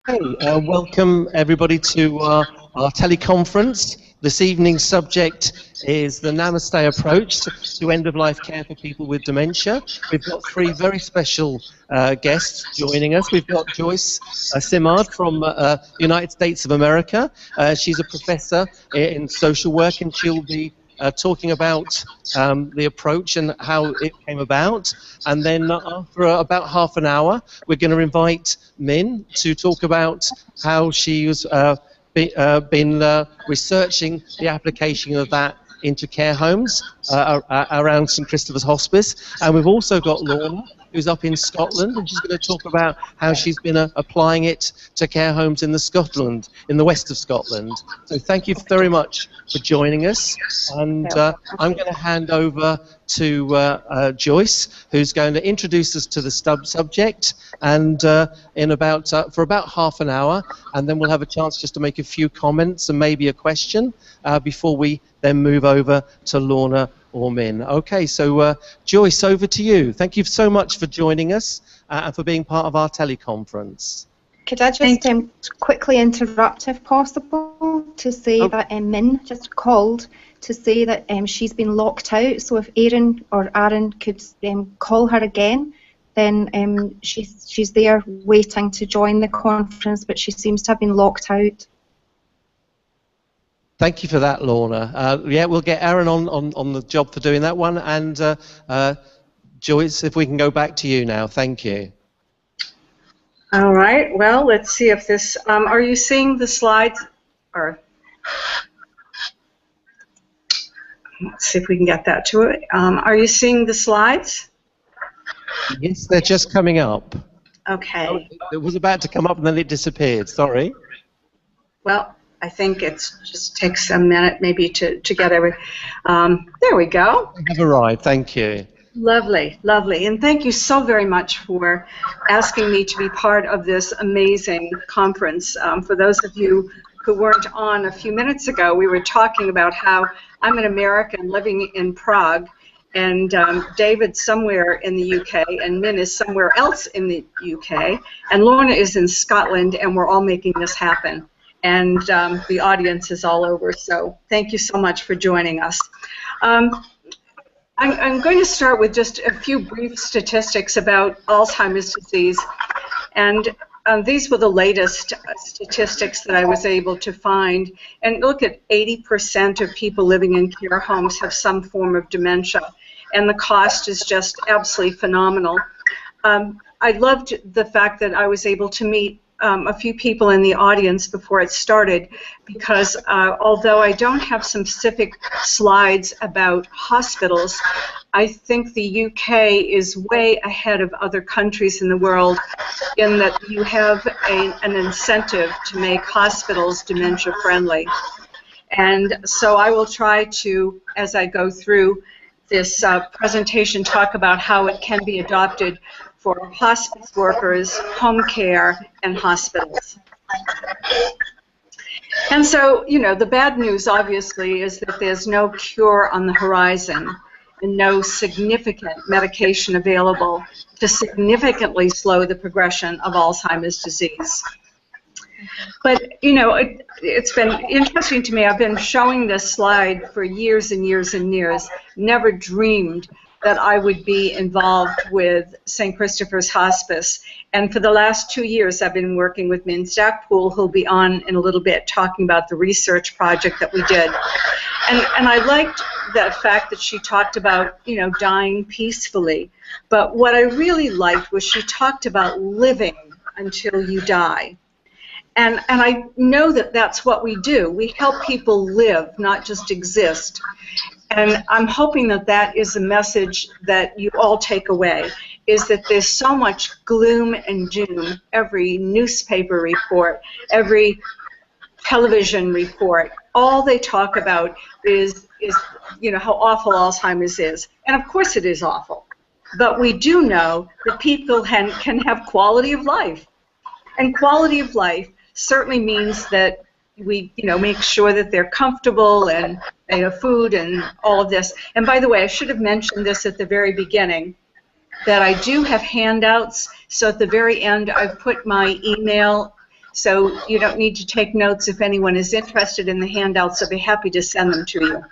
Hey, welcome everybody to our teleconference. This evening's subject is the Namaste approach to end-of-life care for people with dementia. We've got three very special guests joining us. We've got Joyce Simard from the United States of America. She's a professor in social work, and she'll be talking about the approach and how it came about. And then after about half an hour, we're going to invite Min to talk about how she's been researching the application of that into care homes around St Christopher's Hospice. And we've also got Lorna, who's up in Scotland, and she's going to talk about how she's been applying it to care homes in the west of Scotland. So thank you very much for joining us. And I'm going to hand over to Joyce, who's going to introduce us to the subject, and for about half an hour, and then we'll have a chance just to make a few comments and maybe a question before we then move over to Lorna or Min. Okay, so Joyce, over to you. Thank you so much for joining us and for being part of our teleconference. Could I just quickly interrupt, if possible, to say that Min just called to say that she's been locked out. So if Aaron could call her again, then she's there waiting to join the conference, but she seems to have been locked out. Thank you for that, Lorna. Yeah, we'll get Aaron on the job for doing that one. And Joyce, if we can go back to you now. Thank you. All right. Well, let's see if this... are you seeing the slides? Or let's see if we can get that to it. Are you seeing the slides? Yes, they're just coming up. Okay. Oh, it was about to come up and then it disappeared. Sorry. Well, I think it just takes a minute maybe to get every... there we go. They have arrived. Thank you. Lovely, lovely. And thank you so very much for asking me to be part of this amazing conference. For those of you who weren't on a few minutes ago, we were talking about how I'm an American living in Prague, and David's somewhere in the UK, and Min is somewhere else in the UK, and Lorna is in Scotland, and we're all making this happen. And the audience is all over, so thank you so much for joining us. I'm going to start with just a few brief statistics about Alzheimer's disease, and these were the latest statistics that I was able to find. And look at 80% of people living in care homes have some form of dementia, and the cost is just absolutely phenomenal. I loved the fact that I was able to meet a few people in the audience before it started, because although I don't have some specific slides about hospitals, I think the UK is way ahead of other countries in the world in that you have an incentive to make hospitals dementia friendly. And so I will try to, as I go through this presentation, talk about how it can be adopted for hospice workers, home care, and hospitals. And so, you know, the bad news, obviously, is that there's no cure on the horizon and no significant medication available to significantly slow the progression of Alzheimer's disease. But, you know, it's been interesting to me. I've been showing this slide for years and years and years, never dreamed that I would be involved with St. Christopher's Hospice. And for the last 2 years, I've been working with Min Stackpool, who'll be on in a little bit talking about the research project that we did. And I liked the fact that she talked about, you know, dying peacefully. But what I really liked was she talked about living until you die. And I know that that's what we do. We help people live, not just exist. And I'm hoping that that is a message that you all take away, is that there's so much gloom and doom. Every newspaper report, every television report, all they talk about is you know, how awful Alzheimer's is. And of course it is awful. But we do know that people can have quality of life. And quality of life certainly means that we, you know, make sure that they're comfortable and they have food and all of this. And by the way, I should have mentioned this at the very beginning, that I do have handouts. So at the very end, I've put my email So you don't need to take notes. If anyone is interested in the handouts, I'll be happy to send them to you.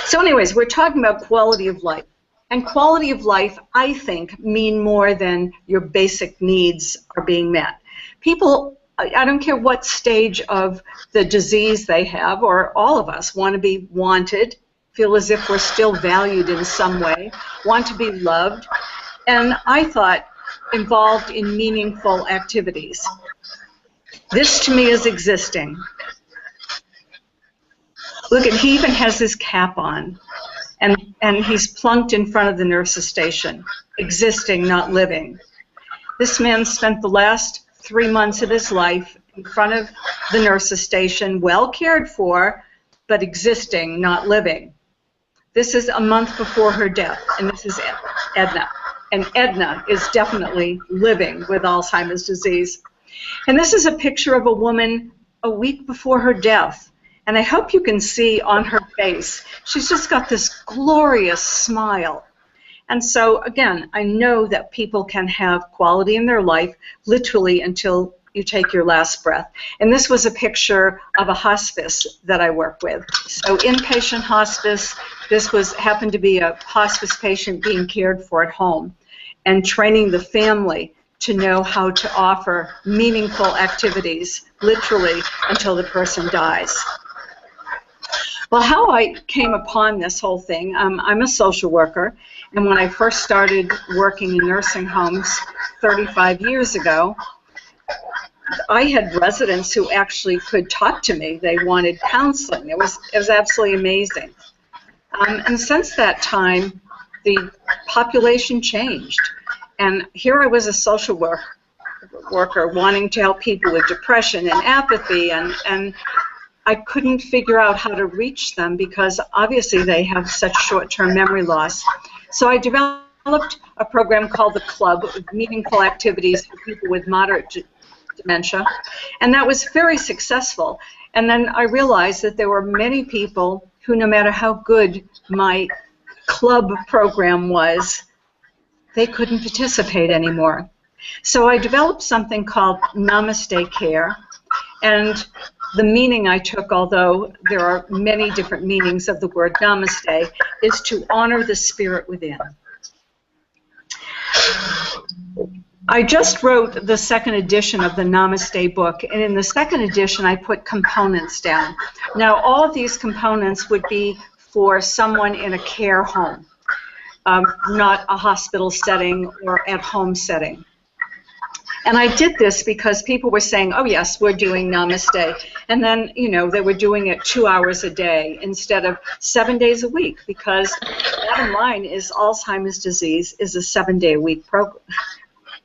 So anyways, we're talking about quality of life. And quality of life, I think, mean more than your basic needs are being met. People, I don't care what stage of the disease they have, or all of us want to be wanted, feel as if we're still valued in some way, want to be loved, and I thought involved in meaningful activities. This to me is existing. Look, he even has his cap on. And he's plunked in front of the nurse's station, existing, not living. This man spent the last 3 months of his life in front of the nurse's station, well cared for, but existing, not living. This is a month before her death, and this is Edna. And Edna is definitely living with Alzheimer's disease. And this is a picture of a woman a week before her death. And I hope you can see on her face, she's just got this glorious smile. And so, again, I know that people can have quality in their life literally until you take your last breath. And this was a picture of a hospice that I work with. So inpatient hospice, this happened to be a hospice patient being cared for at home, and training the family to know how to offer meaningful activities, literally, until the person dies. Well, how I came upon this whole thing, I'm a social worker, and when I first started working in nursing homes 35 years ago, I had residents who actually could talk to me. They wanted counseling. It was absolutely amazing. And since that time, the population changed. And here I was a social worker wanting to help people with depression and apathy, and I couldn't figure out how to reach them because obviously they have such short-term memory loss. So I developed a program called the Club, meaningful activities for people with moderate dementia, and that was very successful. And then I realized that there were many people who, no matter how good my club program was, they couldn't participate anymore. So I developed something called Namaste Care, and the meaning I took, although there are many different meanings of the word namaste, is to honor the spirit within. I just wrote the second edition of the Namaste book, and in the second edition I put components down. Now all of these components would be for someone in a care home, not a hospital setting or at home setting. And I did this because people were saying, oh yes, we're doing Namaste. And then, you know, they were doing it 2 hours a day instead of 7 days a week, because bottom line is Alzheimer's disease is a 7-day-a-week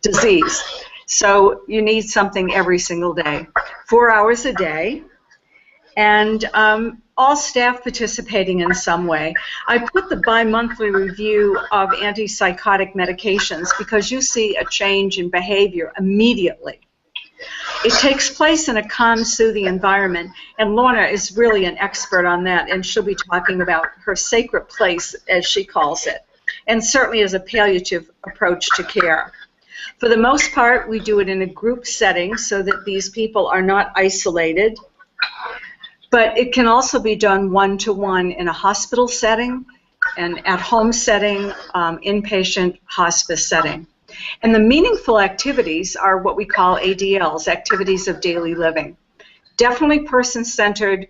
disease. So you need something every single day. 4 hours a day, and all staff participating in some way. I put the bi-monthly review of antipsychotic medications because you see a change in behavior immediately. It takes place in a calm, soothing environment, and Lorna is really an expert on that, and she'll be talking about her sacred place, as she calls it, and certainly as a palliative approach to care. For the most part, we do it in a group setting so that these people are not isolated. But it can also be done one-to-one in a hospital setting, an at-home setting, inpatient hospice setting. And the meaningful activities are what we call ADLs, activities of daily living. Definitely person-centered,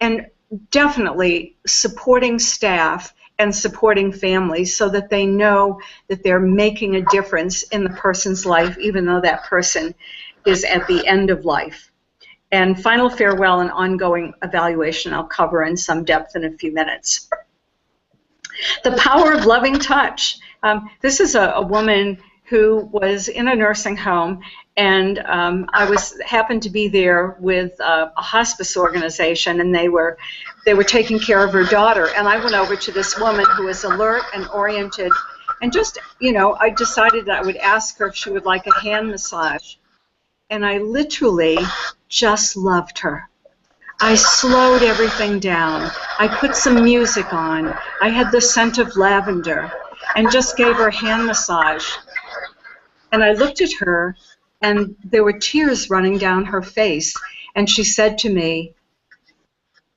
and definitely supporting staff and supporting families so that they know that they're making a difference in the person's life, even though that person is at the end of life. And final farewell and ongoing evaluation I'll cover in some depth in a few minutes. The power of loving touch. This is a woman who was in a nursing home, and I happened to be there with a hospice organization, and they were taking care of her daughter. And I went over to this woman who was alert and oriented, and just, you know, I decided that I would ask her if she would like a hand massage. And I literally just loved her. I slowed everything down. I put some music on. I had the scent of lavender and just gave her a hand massage. And I looked at her, and there were tears running down her face. And she said to me,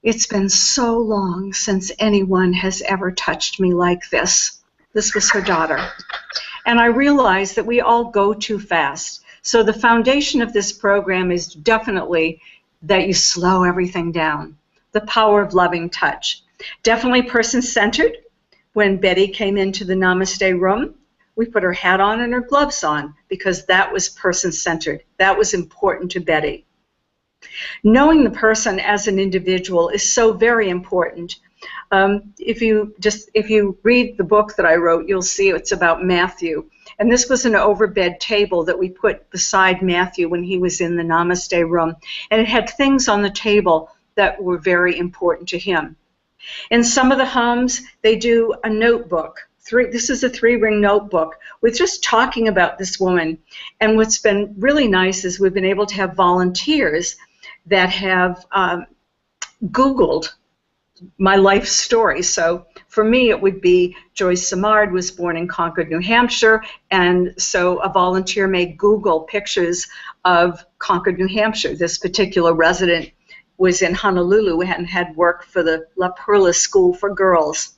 "It's been so long since anyone has ever touched me like this." This was her daughter. And I realized that we all go too fast. So the foundation of this program is definitely that you slow everything down. The power of loving touch. Definitely person-centered. When Betty came into the Namaste room, we put her hat on and her gloves on because that was person-centered. That was important to Betty. Knowing the person as an individual is so very important. If you read the book that I wrote, you'll see it's about Matthew. And this was an overbed table that we put beside Matthew when he was in the Namaste room. And it had things on the table that were very important to him. In some of the homes, they do a notebook. This is a 3-ring notebook with just talking about this woman. And what's been really nice is we've been able to have volunteers that have Googled my life story. So for me, it would be Joyce Simard was born in Concord, New Hampshire, and so a volunteer may Google pictures of Concord, New Hampshire. This particular resident was in Honolulu and had worked for the La Perla School for Girls.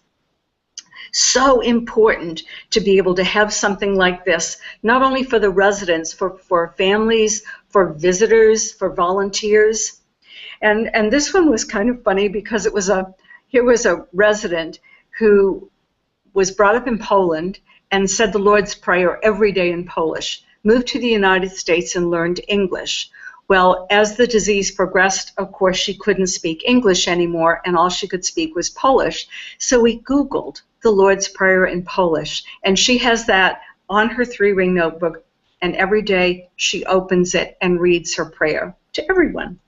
So important to be able to have something like this, not only for the residents, for families, for visitors, for volunteers. And this one was kind of funny because here was a resident who was brought up in Poland and said the Lord's Prayer every day in Polish, moved to the United States and learned English. Well, as the disease progressed, of course, she couldn't speak English anymore, and all she could speak was Polish. So we Googled the Lord's Prayer in Polish, and she has that on her 3-ring notebook, and every day she opens it and reads her prayer to everyone.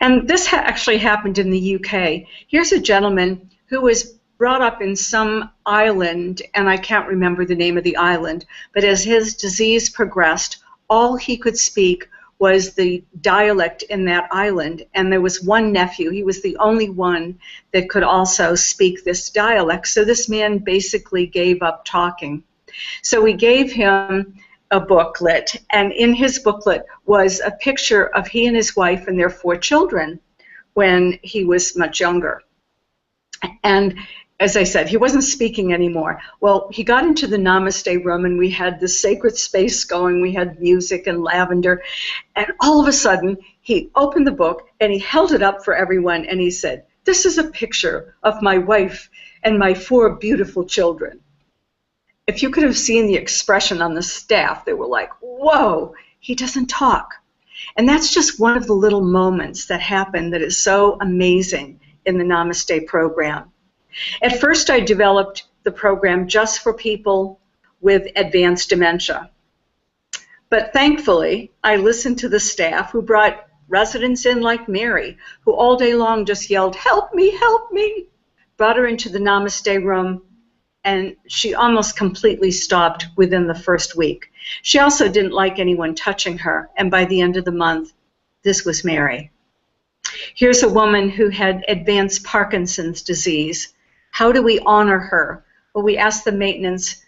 And this actually happened in the UK. Here's a gentleman who was brought up in some island, and I can't remember the name of the island, but as his disease progressed, all he could speak was the dialect in that island, and there was one nephew. He was the only one that could also speak this dialect, so this man basically gave up talking. So we gave him a booklet, and in his booklet was a picture of he and his wife and their 4 children when he was much younger. And as I said, he wasn't speaking anymore. Well, he got into the Namaste room, and we had this sacred space going. We had music and lavender, and all of a sudden, he opened the book, and he held it up for everyone, and he said, "This is a picture of my wife and my 4 beautiful children." If you could have seen the expression on the staff, they were like, whoa, he doesn't talk. And that's just one of the little moments that happen that is so amazing in the Namaste program. At first, I developed the program just for people with advanced dementia. But thankfully, I listened to the staff who brought residents in like Mary, who all day long just yelled, "Help me, help me," brought her into the Namaste room, and she almost completely stopped within the first week. She also didn't like anyone touching her, and by the end of the month, this was Mary. Here's a woman who had advanced Parkinson's disease. How do we honor her? Well, we asked the maintenance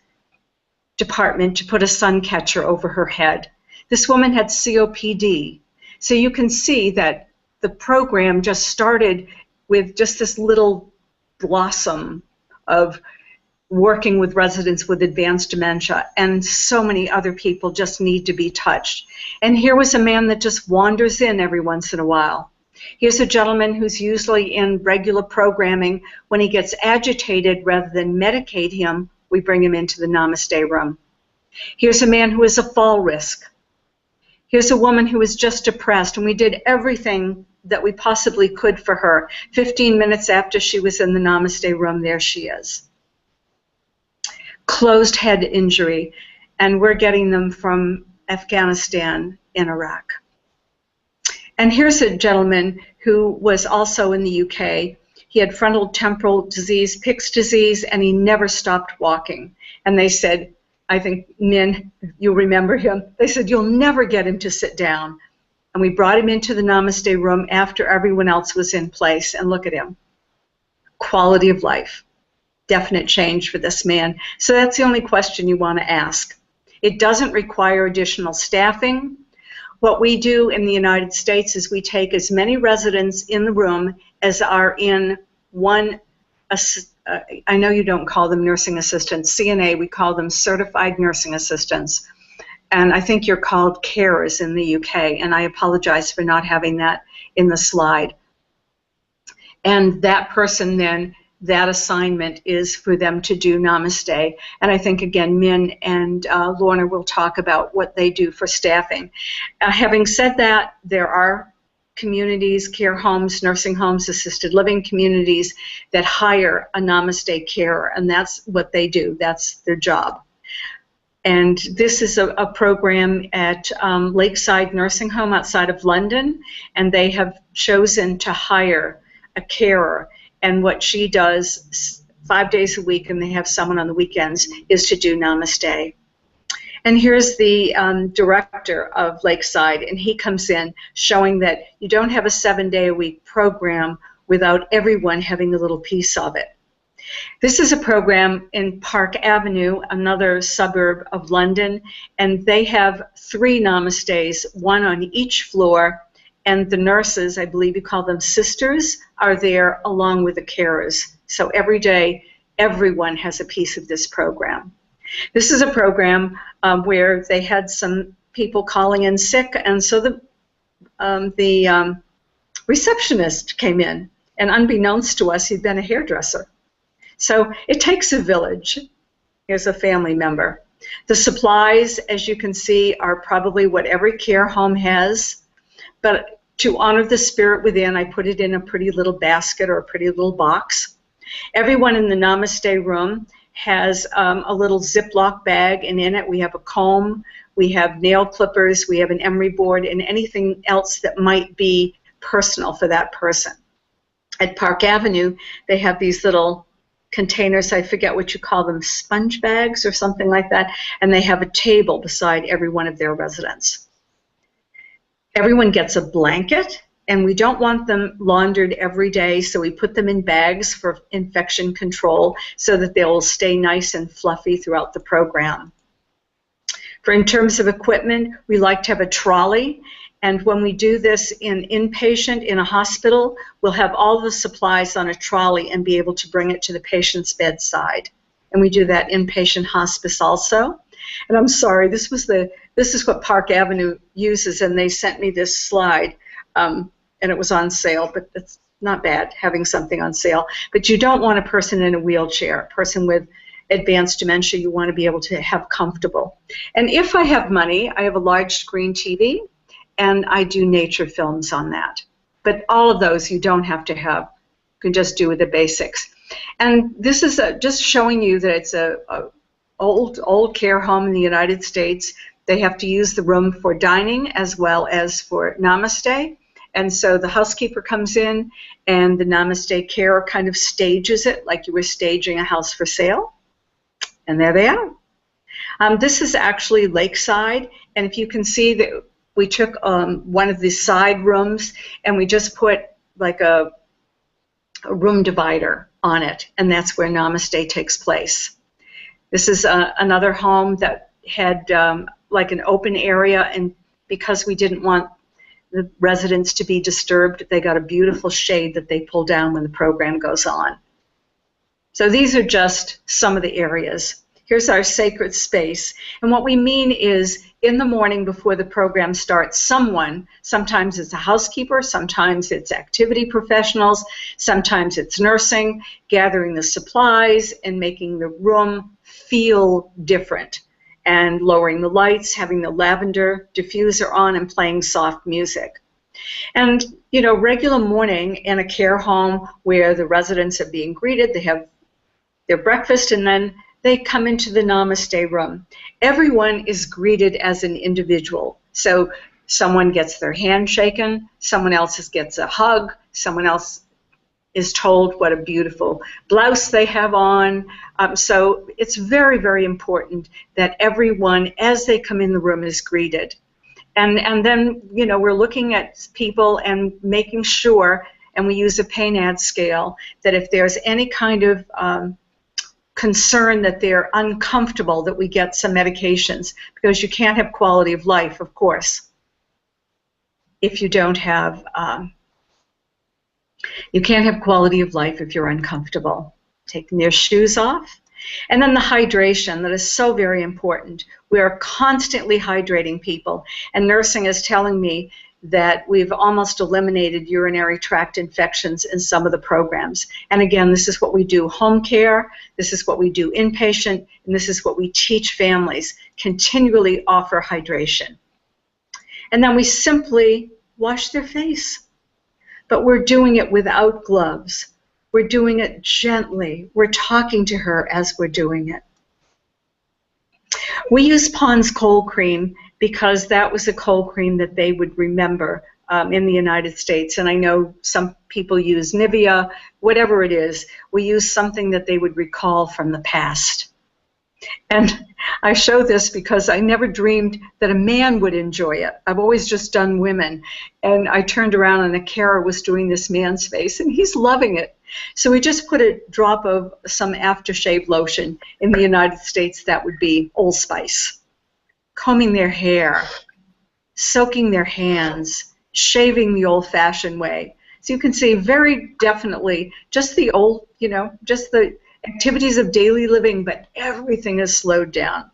department to put a sun catcher over her head. This woman had COPD. So you can see that the program just started with just this little blossom of working with residents with advanced dementia, and so many other people just need to be touched. And here was a man that just wanders in every once in a while. Here's a gentleman who's usually in regular programming. When he gets agitated, rather than medicate him, we bring him into the Namaste room. Here's a man who is a fall risk. Here's a woman who is just depressed, and we did everything that we possibly could for her. 15 minutes after she was in the Namaste room, there she is. Closed head injury, and we're getting them from Afghanistan and Iraq. And here's a gentleman who was also in the UK. He had frontal temporal disease, Pick's disease, and he never stopped walking. And they said, I think, Min, you'll remember him, they said, "You'll never get him to sit down." And we brought him into the Namaste room after everyone else was in place, and look at him. Quality of life. Definite change for this man. So that's the only question you want to ask. It doesn't require additional staffing. What we do in the United States is we take as many residents in the room as are in one, I know you don't call them nursing assistants, CNA, we call them certified nursing assistants. And I think you're called carers in the UK, and I apologize for not having that in the slide. And that person then, that assignment is for them to do Namaste. And I think, again, Min and Lorna will talk about what they do for staffing. Having said that, there are communities, care homes, nursing homes, assisted living communities that hire a Namaste carer, and that's what they do. That's their job. And this is a program at Lakeside Nursing Home outside of London, and they have chosen to hire a carer. And what she does 5 days a week, and they have someone on the weekends, is to do Namaste. And here's the director of Lakeside, and he comes in showing that you don't have a 7-day-a-week program without everyone having a little piece of it. This is a program in Park Avenue, another suburb of London, and they have 3 Namastes, one on each floor, and the nurses, I believe you call them sisters, are there along with the carers. So every day, everyone has a piece of this program. This is a program where they had some people calling in sick, and so the receptionist came in, and unbeknownst to us, he'd been a hairdresser. So it takes a village. Here's a family member. The supplies, as you can see, are probably what every care home has, but to honor the spirit within, I put it in a pretty little basket or a pretty little box. Everyone in the Namaste room has a little Ziploc bag, and in it we have a comb, we have nail clippers, we have an emery board, and anything else that might be personal for that person. At Park Avenue, they have these little containers, I forget what you call them, sponge bags or something like that, and they have a table beside every one of their residents. Everyone gets a blanket, and we don't want them laundered every day, so we put them in bags for infection control so that they'll stay nice and fluffy throughout the program. In terms of equipment, we like to have a trolley, and when we do this in inpatient in a hospital, we'll have all the supplies on a trolley and be able to bring it to the patient's bedside. And we do that inpatient hospice also. And I'm sorry, this is what Park Avenue uses, and they sent me this slide, and it was on sale, but it's not bad having something on sale. But you don't want a person in a wheelchair, a person with advanced dementia. You want to be able to have comfortable. And if I have money, I have a large screen TV, and I do nature films on that. But all of those you don't have to have. You can just do with the basics. And this is just showing you that it's a old care home in the United States. They have to use the room for dining as well as for Namaste. And so the housekeeper comes in, and the Namaste carer kind of stages it like you were staging a house for sale. And there they are. This is actually Lakeside, and if you can see that we took one of the side rooms and we just put like a room divider on it, and that's where Namaste takes place. This is another home that had like an open area, and because we didn't want the residents to be disturbed, they got a beautiful shade that they pull down when the program goes on. So these are just some of the areas. Here's our sacred space, and what we mean is in the morning before the program starts, someone, sometimes it's a housekeeper, sometimes it's activity professionals, sometimes it's nursing, gathering the supplies and making the room feel different, and lowering the lights, having the lavender diffuser on, and playing soft music. And, you know, regular morning in a care home where the residents are being greeted, they have their breakfast, and then they come into the Namaste room. Everyone is greeted as an individual. So someone gets their hand shaken, someone else gets a hug, someone else is told what a beautiful blouse they have on. So it's very, very important that everyone, as they come in the room, is greeted. And then, you know, we're looking at people and making sure, and we use a PANAD scale, that if there's any kind of concern that they're uncomfortable that we get some medications, because you can't have quality of life, of course, if you don't have, you can't have quality of life if you're uncomfortable. Taking their shoes off. And then the hydration, that is so very important. We are constantly hydrating people, and nursing is telling me that we've almost eliminated urinary tract infections in some of the programs. And again, this is what we do home care, this is what we do inpatient, and this is what we teach families, continually offer hydration. And then we simply wash their face. But we're doing it without gloves. We're doing it gently. We're talking to her as we're doing it. We use Pond's cold cream because that was a cold cream that they would remember in the United States. And I know some people use Nivea, whatever it is. We use something that they would recall from the past. And I show this because I never dreamed that a man would enjoy it. I've always just done women. And I turned around and a carer was doing this man's face, and he's loving it. So we just put a drop of some aftershave lotion. In the United States, that would be Old Spice. Combing their hair, soaking their hands, shaving the old-fashioned way. So you can see very definitely just the old, you know, just the activities of daily living, but everything is slowed down.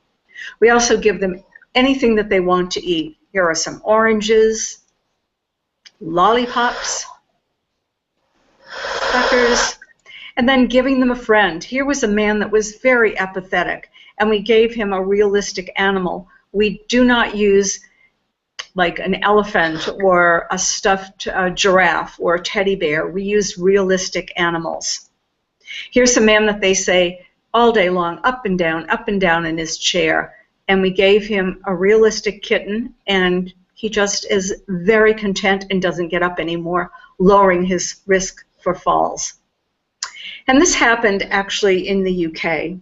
We also give them anything that they want to eat. Here are some oranges, lollipops, crackers, and then giving them a friend. Here was a man that was very apathetic, and we gave him a realistic animal. We do not use like an elephant or a stuffed giraffe or a teddy bear. We use realistic animals. Here's a man that they say all day long, up and down in his chair. And we gave him a realistic kitten, and he just is very content and doesn't get up anymore, lowering his risk for falls. And this happened actually in the UK,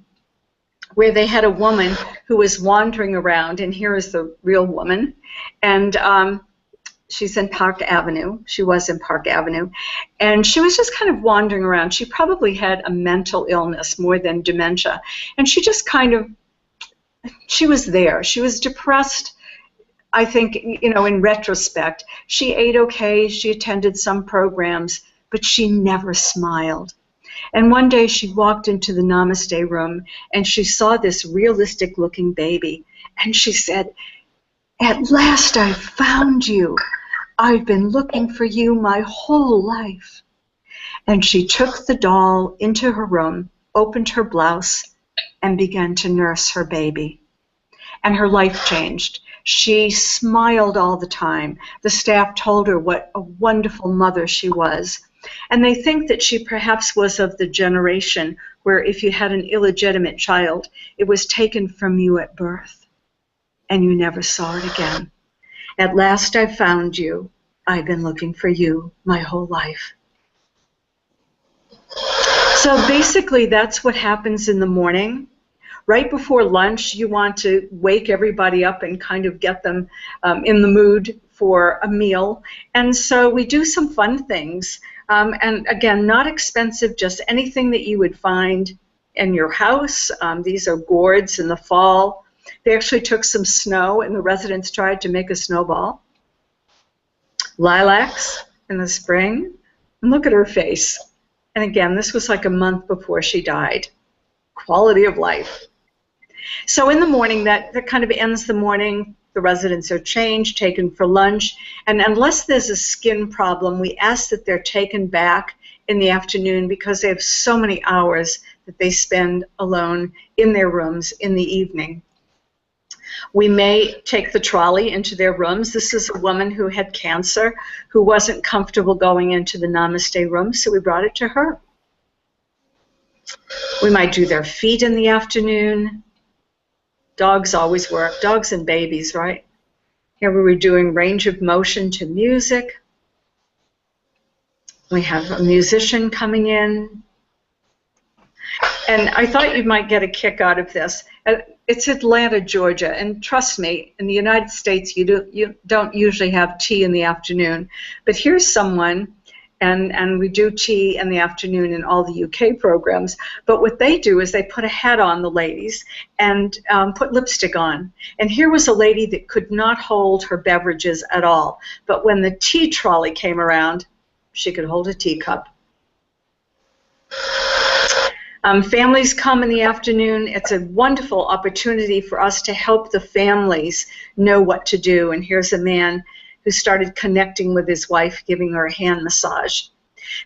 where they had a woman who was wandering around, and here is the real woman, and she's in Park Avenue. She was in Park Avenue. And she was just kind of wandering around. She probably had a mental illness more than dementia. And she just kind of, she was there. She was depressed, I think, you know, in retrospect. She ate okay. She attended some programs, but she never smiled. And one day she walked into the Namaste room, and she saw this realistic-looking baby. And she said, "At last I found you. I've been looking for you my whole life." And she took the doll into her room, opened her blouse, and began to nurse her baby. And her life changed. She smiled all the time. The staff told her what a wonderful mother she was. And they think that she perhaps was of the generation where if you had an illegitimate child, it was taken from you at birth, and you never saw it again. At last I found you. I've been looking for you my whole life. So basically that's what happens in the morning. Right before lunch, you want to wake everybody up and kind of get them in the mood for a meal. And so we do some fun things. And again, not expensive, just anything that you would find in your house. These are gourds in the fall. They actually took some snow, and the residents tried to make a snowball. Lilacs in the spring. And look at her face. And again, this was like a month before she died. Quality of life. So in the morning, that kind of ends the morning. The residents are changed, taken for lunch. And unless there's a skin problem, we ask that they're taken back in the afternoon because they have so many hours that they spend alone in their rooms in the evening. We may take the trolley into their rooms. This is a woman who had cancer, who wasn't comfortable going into the Namaste room, so we brought it to her. We might do their feet in the afternoon. Dogs always work. Dogs and babies, right? Here we were doing range of motion to music. We have a musician coming in. And I thought you might get a kick out of this. It's Atlanta, Georgia, and trust me, in the United States, you don't usually have tea in the afternoon. But here's someone, And we do tea in the afternoon in all the UK programs. But what they do is they put a hat on, the ladies, and put lipstick on. And here was a lady that could not hold her beverages at all. But when the tea trolley came around, she could hold a teacup. Families come in the afternoon. It's a wonderful opportunity for us to help the families know what to do. And here's a man who started connecting with his wife, giving her a hand massage.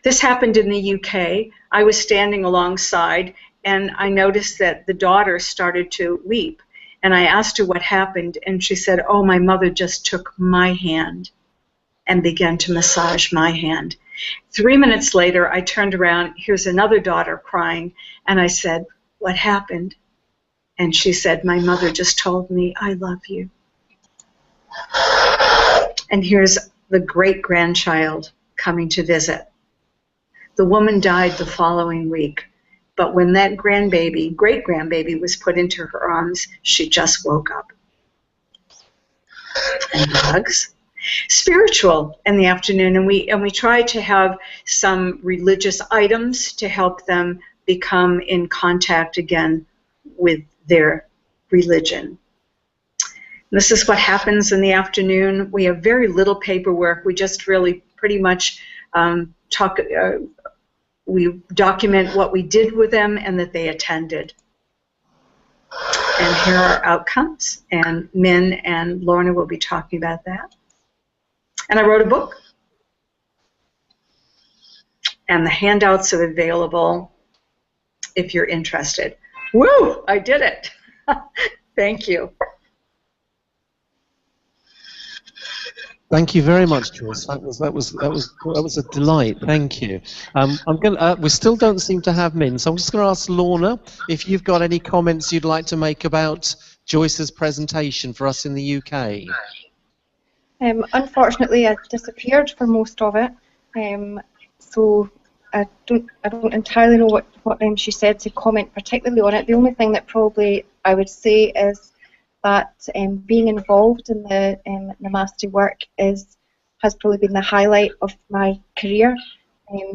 This happened in the UK. I was standing alongside, and I noticed that the daughter started to weep. And I asked her what happened, and she said, "Oh, my mother just took my hand and began to massage my hand." 3 minutes later, I turned around. Here's another daughter crying, and I said, "What happened?" And she said, "My mother just told me, I love you." And here's the great-grandchild coming to visit. The woman died the following week, but when that grandbaby, great-grandbaby, was put into her arms, she just woke up. And hugs. Spiritual in the afternoon, and we try to have some religious items to help them become in contact again with their religion. This is what happens in the afternoon. We have very little paperwork. We just really pretty much we document what we did with them and that they attended. And here are outcomes, and Min and Lorna will be talking about that. And I wrote a book. And the handouts are available if you're interested. Woo! I did it. Thank you. Thank you very much, Joyce. That was a delight. Thank you. We still don't seem to have Min, so I'm just going to ask Lorna if you've got any comments you'd like to make about Joyce's presentation for us in the UK. Unfortunately, I disappeared for most of it, so I don't entirely know what she said to comment particularly on it. The only thing that probably I would say is that being involved in the Namaste work has probably been the highlight of my career,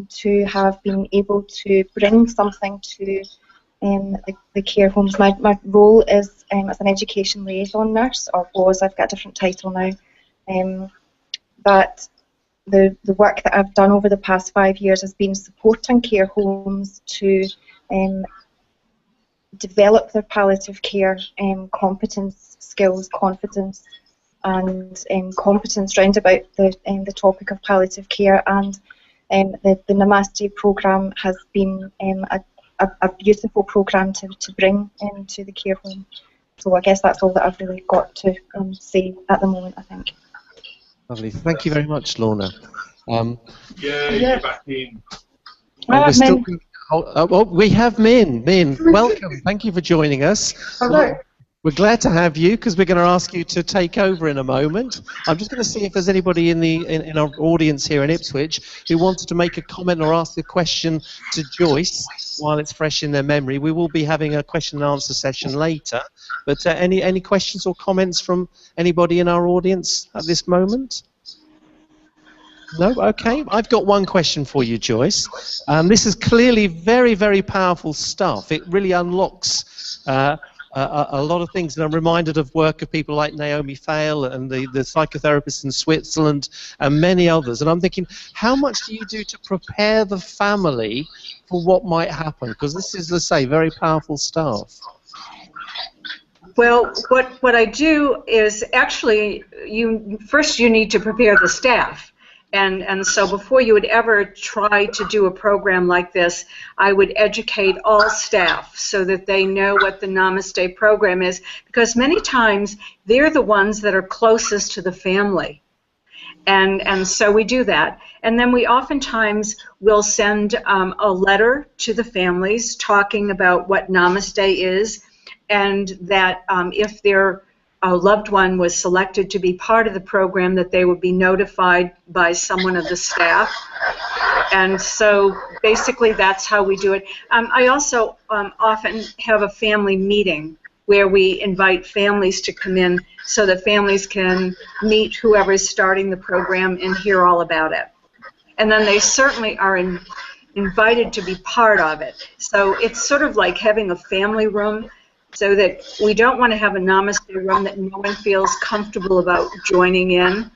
to have been able to bring something to the care homes. My role is as an education liaison nurse, or was. I've got a different title now. But the work that I've done over the past 5 years has been supporting care homes to develop their palliative care competence, skills, confidence, and competence round about the topic of palliative care. And the Namaste programme has been a beautiful programme to bring to the care home. So I guess that's all that I've really got to say at the moment, I think. Lovely. Thank you very much, Lorna. You're back in. We have Min. Min, welcome. Thank you for joining us. Hello. We're glad to have you because we're going to ask you to take over in a moment. I'm just going to see if there's anybody in our audience here in Ipswich who wanted to make a comment or ask a question to Joyce while it's fresh in their memory. We will be having a question and answer session later. But any questions or comments from anybody in our audience at this moment? No? Okay. I've got one question for you, Joyce. This is clearly very, very powerful stuff. It really unlocks a lot of things, and I'm reminded of work of people like Naomi Fail and the psychotherapists in Switzerland and many others. And I'm thinking, how much do you do to prepare the family for what might happen? Because this is, let's say, very powerful stuff. Well, what I do is actually, first you need to prepare the staff. And so before you would ever try to do a program like this, I would educate all staff so that they know what the Namaste program is, because many times they're the ones that are closest to the family. And so we do that. And then we oftentimes will send a letter to the families talking about what Namaste is, and that if their loved one was selected to be part of the program, that they would be notified by someone of the staff. And so basically that's how we do it. I also often have a family meeting where we invite families to come in so that families can meet whoever is starting the program and hear all about it. and then they certainly are invited to be part of it. So it's sort of like having a family room, so that we don't want to have a namaste room that no one feels comfortable about joining in.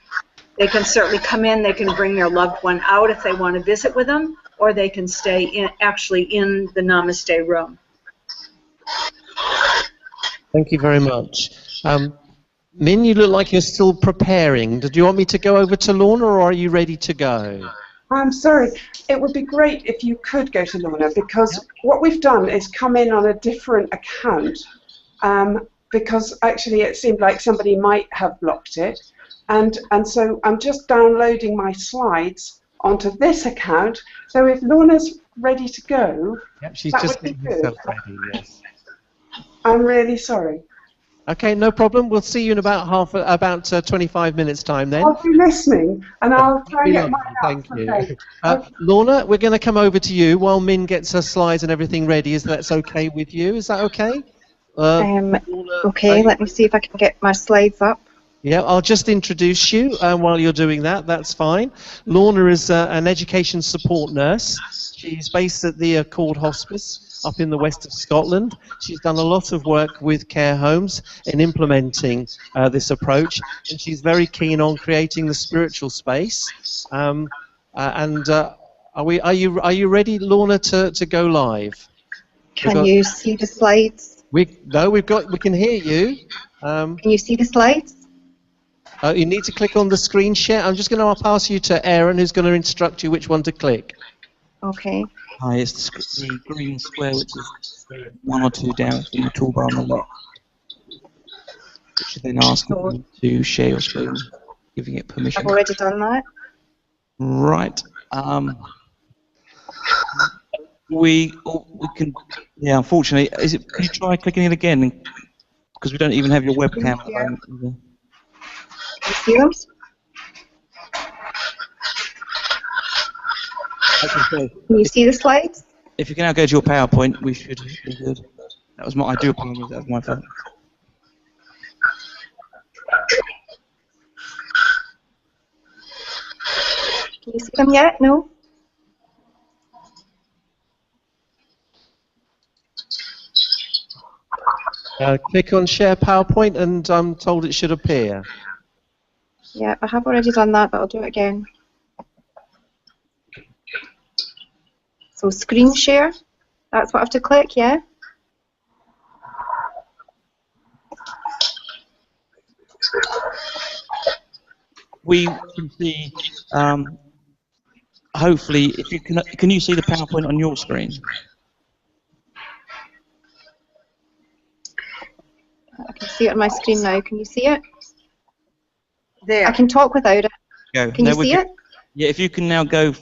They can certainly come in, they can bring their loved one out if they want to visit with them, or they can stay actually in the namaste room. Thank you very much. Min, you look like you're still preparing. Do you want me to go over to Lorna, or are you ready to go? I'm sorry. It would be great if you could go to Lorna, because what we've done is come in on a different account, because actually it seemed like somebody might have blocked it, and so I'm just downloading my slides onto this account. So if Lorna's ready to go, yep, she's that just would be getting herself good. ready. Yes. I'm really sorry. Okay, no problem. We'll see you in about 25 minutes time then. I'll be listening, and I'll try and get mine out. Thank you. Okay. Lorna, we're going to come over to you while Min gets her slides and everything ready. Is that okay with you? Is that okay? Lorna, Okay, let me see if I can get my slides up. Yeah, I'll just introduce you while you're doing that. That's fine. Lorna is an education support nurse. She's based at the Accord Hospice up in the west of Scotland. She's done a lot of work with care homes in implementing this approach, and she's very keen on creating the spiritual space. Are you ready, Lorna, to go live? Can you see the slides? We can hear you. Can you see the slides? You need to click on the screen share. I'm just going to pass you to Aaron, who's going to instruct you which one to click. Okay. Hi, it's the green square, which is 1 or 2 down from the toolbar on the left. Which then ask you to share your screen, giving it permission. I've already done that. Right. We can. Yeah, unfortunately, can you try clicking it again? Because we don't even have your webcam at the moment either. You see them? Okay, Can you see the slides? if you can now go to your PowerPoint, we should be good. That was I do apologize, that was my fault. Can you see them yet? No? Click on Share PowerPoint, and I'm told it should appear. Yeah, I have already done that, but I'll do it again. So screen share, that's what I have to click, yeah? We can see, hopefully, if you can you see the PowerPoint on your screen? I can see it on my screen now. Can you see it? There. I can talk without it. Go. Can you see it? Yeah, if you can now go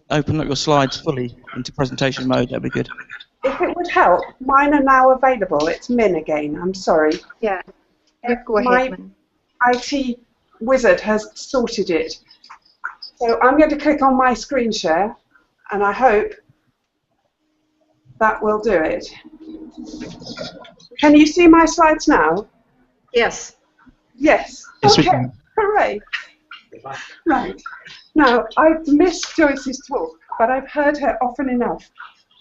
open up your slides fully into presentation mode, that'd be good. If it would help, mine are now available. It's Min again. I'm sorry. Yeah. Go ahead, My Min. IT wizard has sorted it. So I'm going to click on my screen share, and I hope that will do it. Can you see my slides now? Yes. Yes. Yes, we Okay. can. Hooray. Right. Now, I've missed Joyce's talk, but I've heard her often enough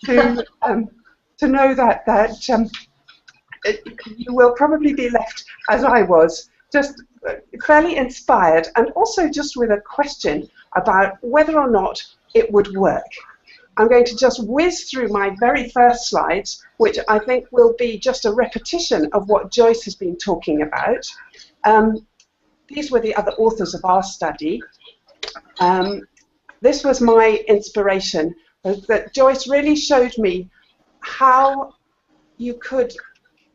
to know that you will probably be left, as I was, just fairly inspired, and also just with a question about whether or not it would work. I'm going to just whiz through my very first slides, which I think will be just a repetition of what Joyce has been talking about. These were the other authors of our study. This was my inspiration, that Joyce really showed me how you could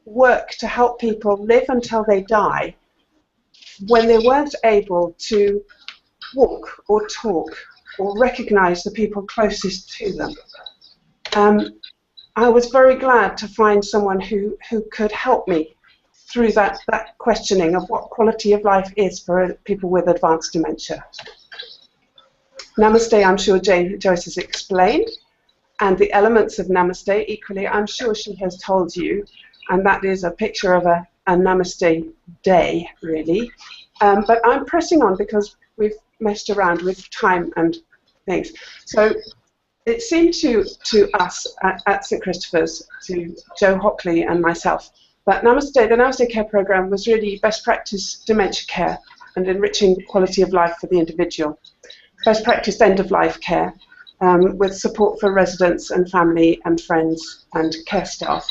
work to help people live until they die when they weren't able to walk or talk or recognize the people closest to them. I was very glad to find someone who could help me through that questioning of what quality of life is for people with advanced dementia. Namaste, I'm sure Joyce has explained, and the elements of Namaste, equally, I'm sure she has told you, and that is a picture of a Namaste day, really. But I'm pressing on because we've messed around with time and Thanks. So it seemed to us at St Christopher's, to Joe Hockley and myself, that the Namaste Care Programme was really best practice dementia care and enriching quality of life for the individual. Best practice end-of-life care with support for residents and family and friends and care staff.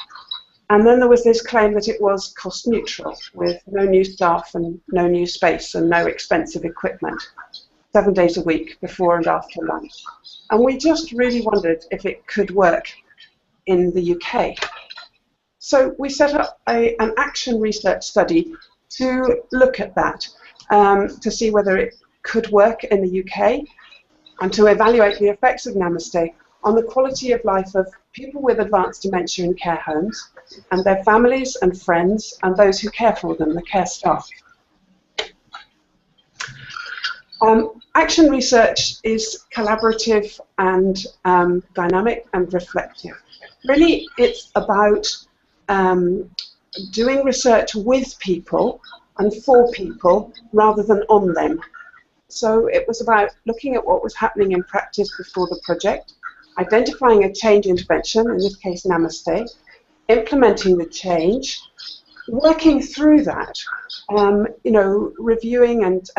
And then there was this claim that it was cost neutral, with no new staff and no new space and no expensive equipment, 7 days a week before and after lunch. And we just really wondered if it could work in the UK. So we set up an action research study to look at that, to see whether it could work in the UK and to evaluate the effects of Namaste on the quality of life of people with advanced dementia in care homes and their families and friends and those who care for them, the care staff. Action research is collaborative and dynamic and reflective. Really, it's about doing research with people and for people rather than on them. So it was about looking at what was happening in practice before the project, identifying a change intervention, in this case Namaste, implementing the change, working through that, you know, reviewing and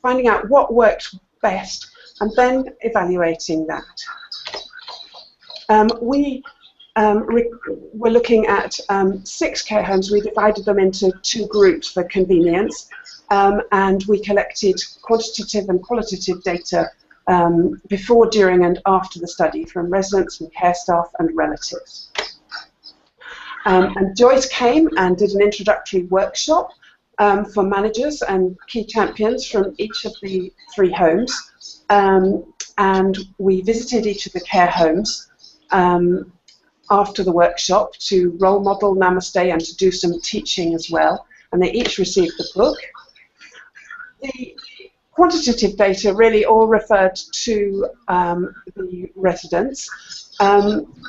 finding out what worked best, and then evaluating that. We were looking at 6 care homes. We divided them into 2 groups for convenience, and we collected quantitative and qualitative data before, during, and after the study from residents and care staff and relatives. And Joyce came and did an introductory workshop for managers and key champions from each of the 3 homes, and we visited each of the care homes after the workshop to role model Namaste and to do some teaching as well, and they each received the book. The quantitative data really all referred to the residents.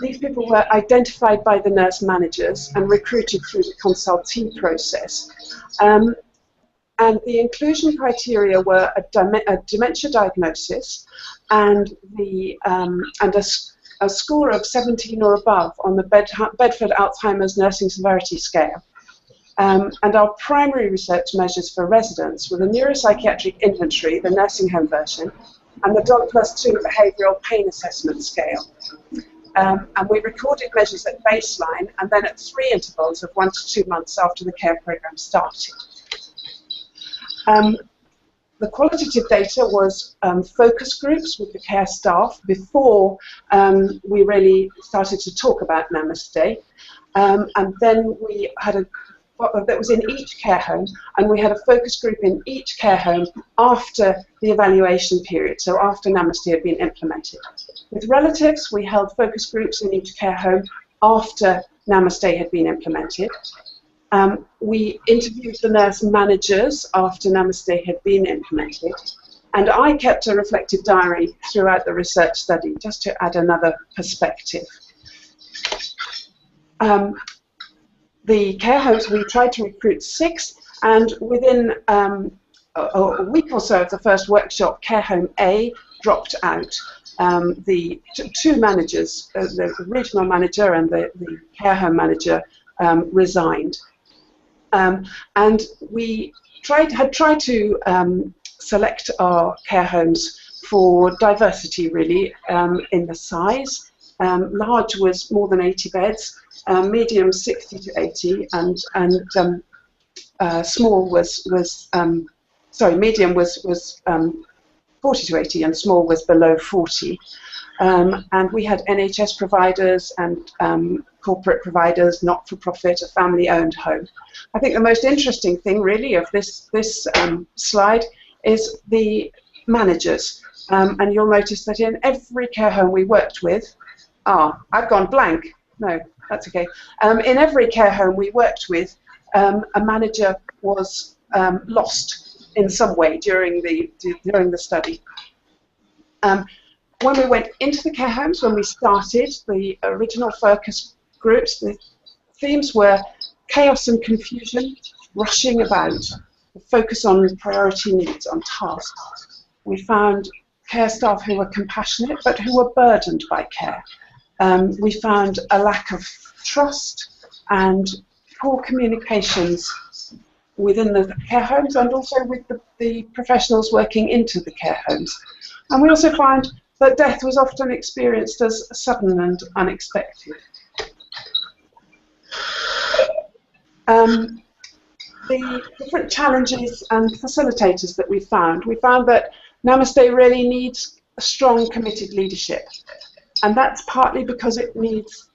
These people were identified by the nurse managers and recruited through the consultee process. And the inclusion criteria were a dementia diagnosis and a score of 17 or above on the Bedford Alzheimer's Nursing Severity Scale. And our primary research measures for residents were the Neuropsychiatric Inventory, the nursing home version, and the DOG+2 Behavioural Pain Assessment Scale. And we recorded measures at baseline and then at 3 intervals of 1 to 2 months after the care programme started. The qualitative data was focus groups with the care staff before we really started to talk about Namaste. And then we had that was in each care home, and we had a focus group in each care home after the evaluation period, so after Namaste had been implemented. With relatives, we held focus groups in each care home after Namaste had been implemented. We interviewed the nurse managers after Namaste had been implemented, and I kept a reflective diary throughout the research study, just to add another perspective. The care homes, we tried to recruit 6, and within a week or so of the first workshop, care home A dropped out. The 2 managers, the regional manager and the care home manager, resigned. And we had tried to select our care homes for diversity, really, in the size. Large was more than 80 beds, medium 60 to 80, and small medium was 40 to 80, and small was below 40. And we had NHS providers and corporate providers, not-for-profit, a family-owned home. I think the most interesting thing, really, of this slide is the managers. And you'll notice that in every care home we worked with, I've gone blank. No, that's okay. In every care home we worked with, a manager was lost in some way during the study. When we went into the care homes, when we started the original focus groups, the themes were chaos and confusion, rushing about, focus on priority needs, on tasks. We found care staff who were compassionate but who were burdened by care. We found a lack of trust and poor communications within the care homes and also with the professionals working into the care homes. And we also find that death was often experienced as sudden and unexpected. The different challenges and facilitators that we found that Namaste really needs a strong, committed leadership. And that's partly because it needs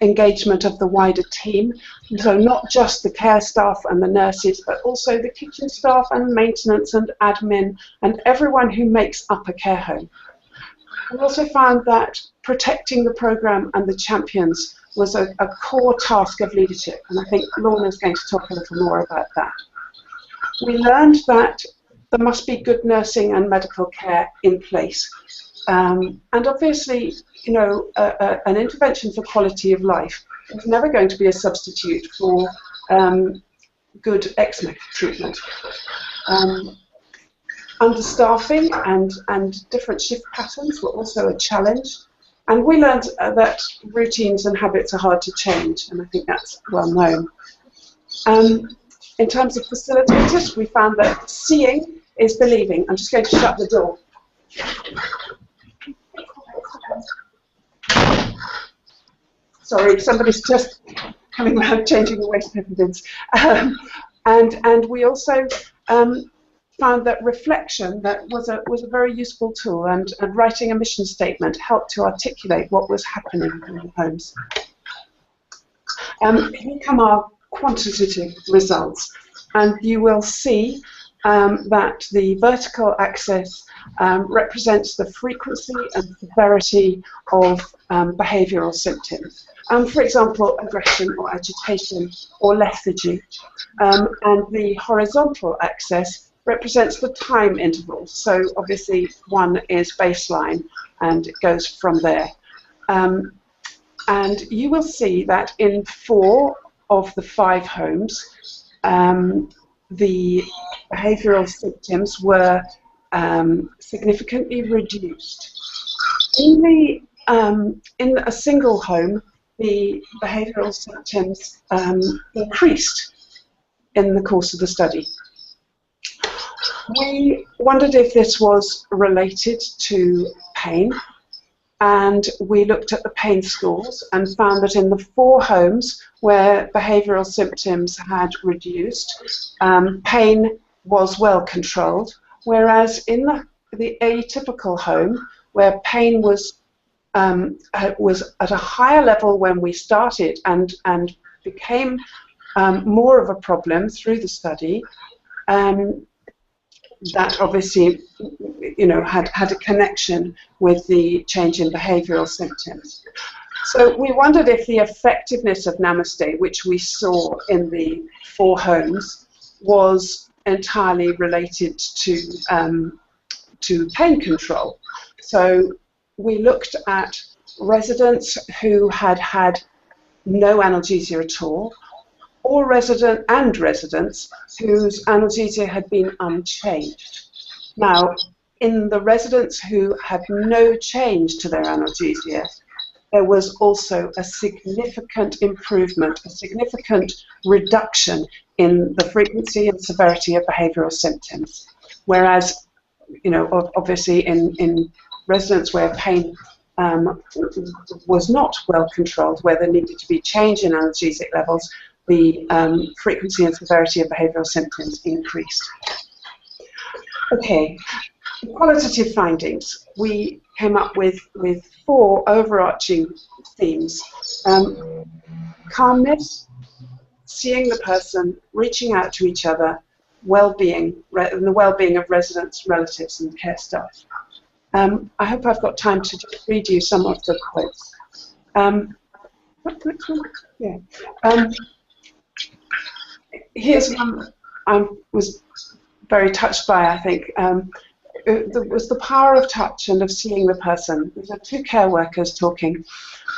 engagement of the wider team. And so not just the care staff and the nurses, but also the kitchen staff and maintenance and admin and everyone who makes up a care home. We also found that protecting the programme and the champions was a core task of leadership, and I think Lorna's going to talk a little more about that. We learned that there must be good nursing and medical care in place. And obviously, you know, an intervention for quality of life is never going to be a substitute for good eczema treatment. Understaffing and different shift patterns were also a challenge. And we learned that routines and habits are hard to change, and I think that's well known. In terms of facilitators, we found that seeing is believing. I'm just going to shut the door. Sorry, somebody's just coming around changing the waste paper bins. And we also found that reflection was a very useful tool, and writing a mission statement helped to articulate what was happening in the homes. Here come our quantitative results, and you will see that the vertical axis represents the frequency and severity of behavioural symptoms. For example, aggression or agitation or lethargy. And the horizontal axis represents the time interval. So obviously 1 is baseline and it goes from there. And you will see that in 4 of the 5 homes, the behavioural symptoms were significantly reduced. In a single home, the behavioural symptoms increased in the course of the study. We wondered if this was related to pain, and we looked at the pain scores and found that in the 4 homes where behavioural symptoms had reduced, pain was well controlled, whereas in the atypical home, where pain was at a higher level when we started and became more of a problem through the study, that obviously, you know, had a connection with the change in behavioural symptoms. So we wondered if the effectiveness of Namaste, which we saw in the 4 homes, was entirely related to pain control. So we looked at residents who had had no analgesia at all, or residents whose analgesia had been unchanged. Now, in the residents who had no change to their analgesia, there was also a significant improvement, a significant reduction in the frequency and severity of behavioural symptoms. Whereas, you know, obviously in residents where pain was not well controlled, where there needed to be change in analgesic levels, the frequency and severity of behavioural symptoms increased. Okay, qualitative findings. We came up with 4 overarching themes. Calmness, seeing the person, reaching out to each other, well-being, and the well-being of residents, relatives and care staff. I hope I've got time to just read you some of the quotes. What's the next one? Yeah. Here's one I was very touched by, I think. It was the power of touch and of seeing the person. These are 2 care workers talking.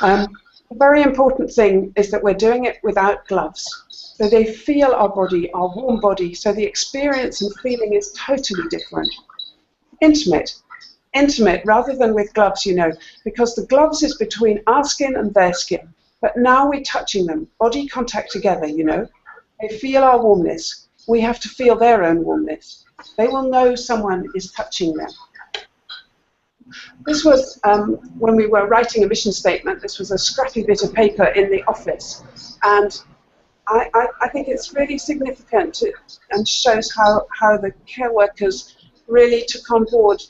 A very important thing is that we're doing it without gloves. So they feel our body, our warm body, so the experience and feeling is totally different. Intimate. intimate rather than with gloves, you know, because the gloves is between our skin and their skin. But now we're touching them, body contact together, you know. They feel our warmness. We have to feel their own warmness. They will know someone is touching them. This was, when we were writing a mission statement, this was a scrappy bit of paper in the office. And I think it's really significant and shows how the care workers really took on board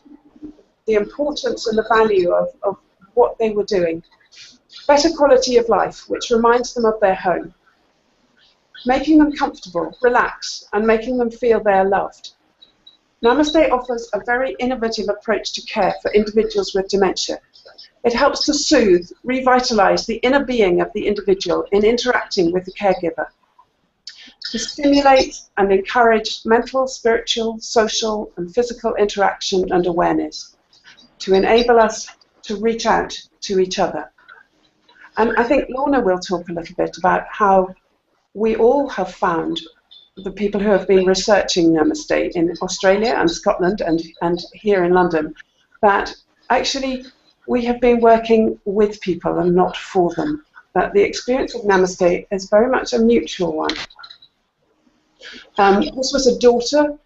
the importance and the value of what they were doing. Better quality of life, which reminds them of their home. Making them comfortable, relax, and making them feel they're loved. Namaste offers a very innovative approach to care for individuals with dementia. It helps to soothe, revitalize the inner being of the individual in interacting with the caregiver, to stimulate and encourage mental, spiritual, social, and physical interaction and awareness, to enable us to reach out to each other. And I think Lorna will talk a little bit about how we all have found, the people who have been researching Namaste in Australia and Scotland and here in London, that actually we have been working with people and not for them. That the experience of Namaste is very much a mutual one. This was a daughter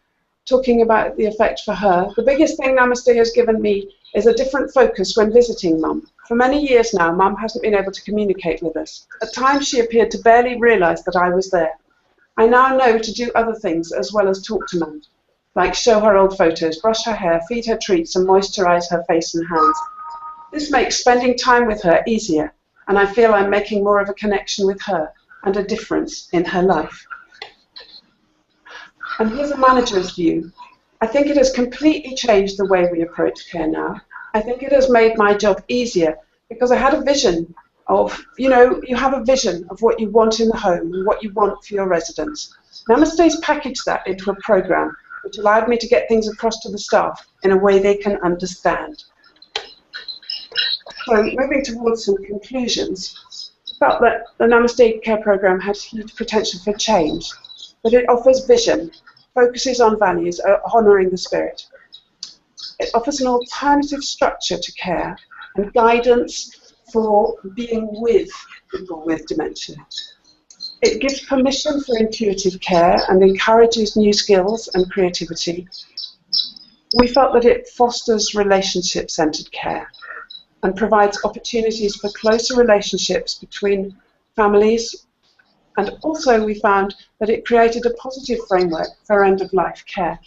talking about the effect for her. The biggest thing Namaste has given me is a different focus when visiting Mum. For many years now, Mum hasn't been able to communicate with us. At times she appeared to barely realise that I was there. I now know to do other things as well as talk to Mum, like show her old photos, brush her hair, feed her treats and moisturise her face and hands. This makes spending time with her easier, and I feel I'm making more of a connection with her and a difference in her life. And here's a manager's view. I think it has completely changed the way we approach care now. I think it has made my job easier because I had a vision of, you know, you have a vision of what you want in the home and what you want for your residents. Namaste's packaged that into a program which allowed me to get things across to the staff in a way they can understand. So moving towards some conclusions, I felt that the Namaste Care Program has huge potential for change, that it offers vision, focuses on values, honouring the spirit. It offers an alternative structure to care and guidance for being with people with dementia. It gives permission for intuitive care and encourages new skills and creativity. We felt that it fosters relationship-centred care and provides opportunities for closer relationships between families, and also we found that it created a positive framework for end-of-life care.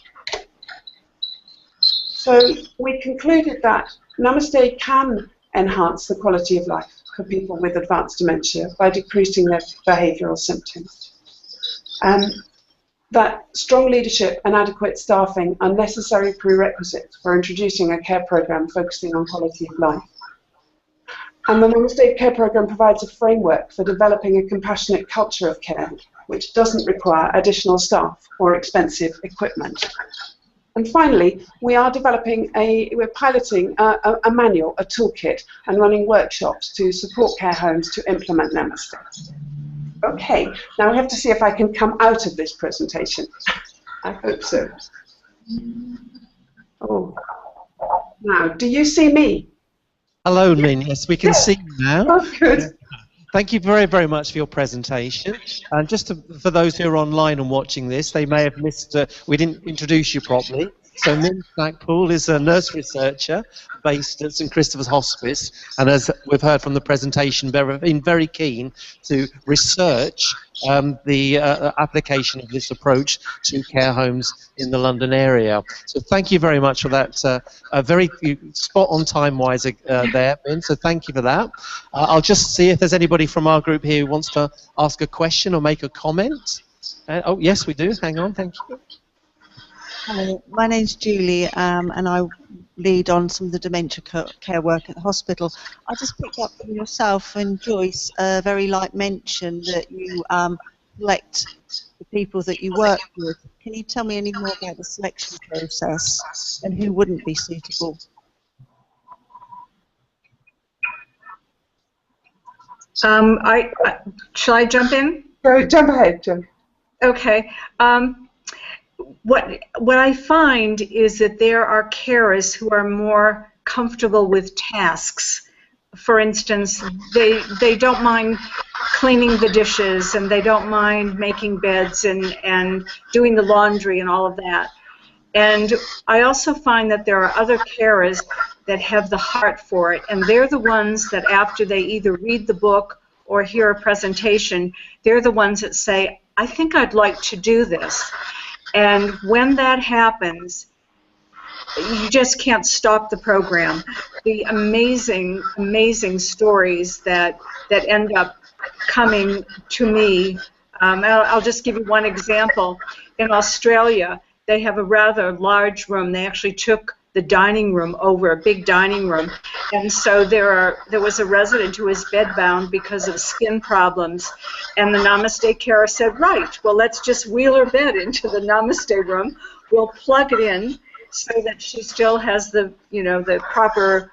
So we concluded that Namaste can enhance the quality of life for people with advanced dementia by decreasing their behavioural symptoms. That strong leadership and adequate staffing are necessary prerequisites for introducing a care programme focusing on quality of life. And the Namaste Care Programme provides a framework for developing a compassionate culture of care, which doesn't require additional staff or expensive equipment. And finally, we're piloting a manual, a toolkit, and running workshops to support care homes to implement Namaste. Okay, now we have to see if I can come out of this presentation. I hope so. Oh, now, do you see me? Hello, Min. Yes, we can see you now. Oh, good. Thank you very, very much for your presentation. And just for those who are online and watching this, they may have missed, we didn't introduce you properly. So Min Stackpool is a nurse researcher based at St Christopher's Hospice, and as we've heard from the presentation, been very keen to research the application of this approach to care homes in the London area. So thank you very much for that, a very spot on time-wise there, Min, so thank you for that. I'll just see if there's anybody from our group here who wants to ask a question or make a comment. Oh, yes, we do. Hang on, thank you. Hi, my name's Julie, and I lead on some of the dementia care work at the hospital. I just picked up from yourself and Joyce a very light mention that you select the people that you work with. Can you tell me any more about the selection process and who wouldn't be suitable? Shall I jump in? Go, jump ahead, Jim. Okay. what I find is that there are carers who are more comfortable with tasks. For instance, they don't mind cleaning the dishes, and they don't mind making beds and doing the laundry and all of that. And I also find that there are other carers that have the heart for it, and they're the ones that after they either read the book or hear a presentation, they're the ones that say, I think I'd like to do this. And when that happens, you just can't stop the program. The amazing, amazing stories that end up coming to me. I'll just give you one example. In Australia, they have a rather large room. They actually took the dining room over, a big dining room. And so there was a resident who was bedbound because of skin problems. And the Namaste carer said, right, well, let's just wheel her bed into the Namaste room. We'll plug it in so that she still has the, the proper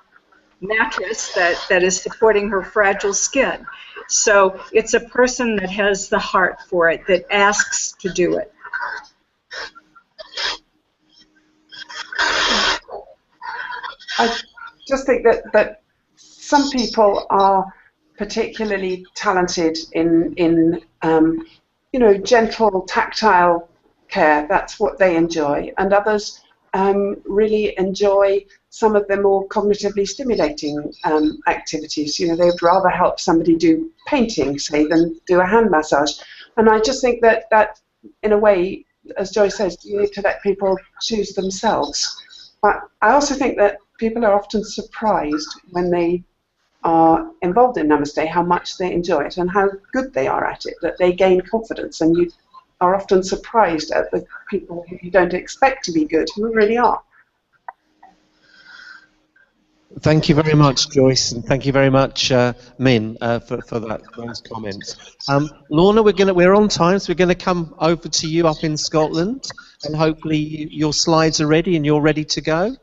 mattress that is supporting her fragile skin. So it's a person that has the heart for it, that asks to do it. I just think that some people are particularly talented in gentle, tactile care. That's what they enjoy, and others really enjoy some of the more cognitively stimulating activities. They'd rather help somebody do painting, say, than do a hand massage. And I just think that in a way, as Joyce says, you need to let people choose themselves. But I also think that people are often surprised when they are involved in Namaste, how much they enjoy it and how good they are at it, that they gain confidence, and you are often surprised at the people who you don't expect to be good, who really are. Thank you very much, Joyce, and thank you very much, Min, for those comments. Lorna, we're on time, so we're going to come over to you up in Scotland, and hopefully your slides are ready and you're ready to go.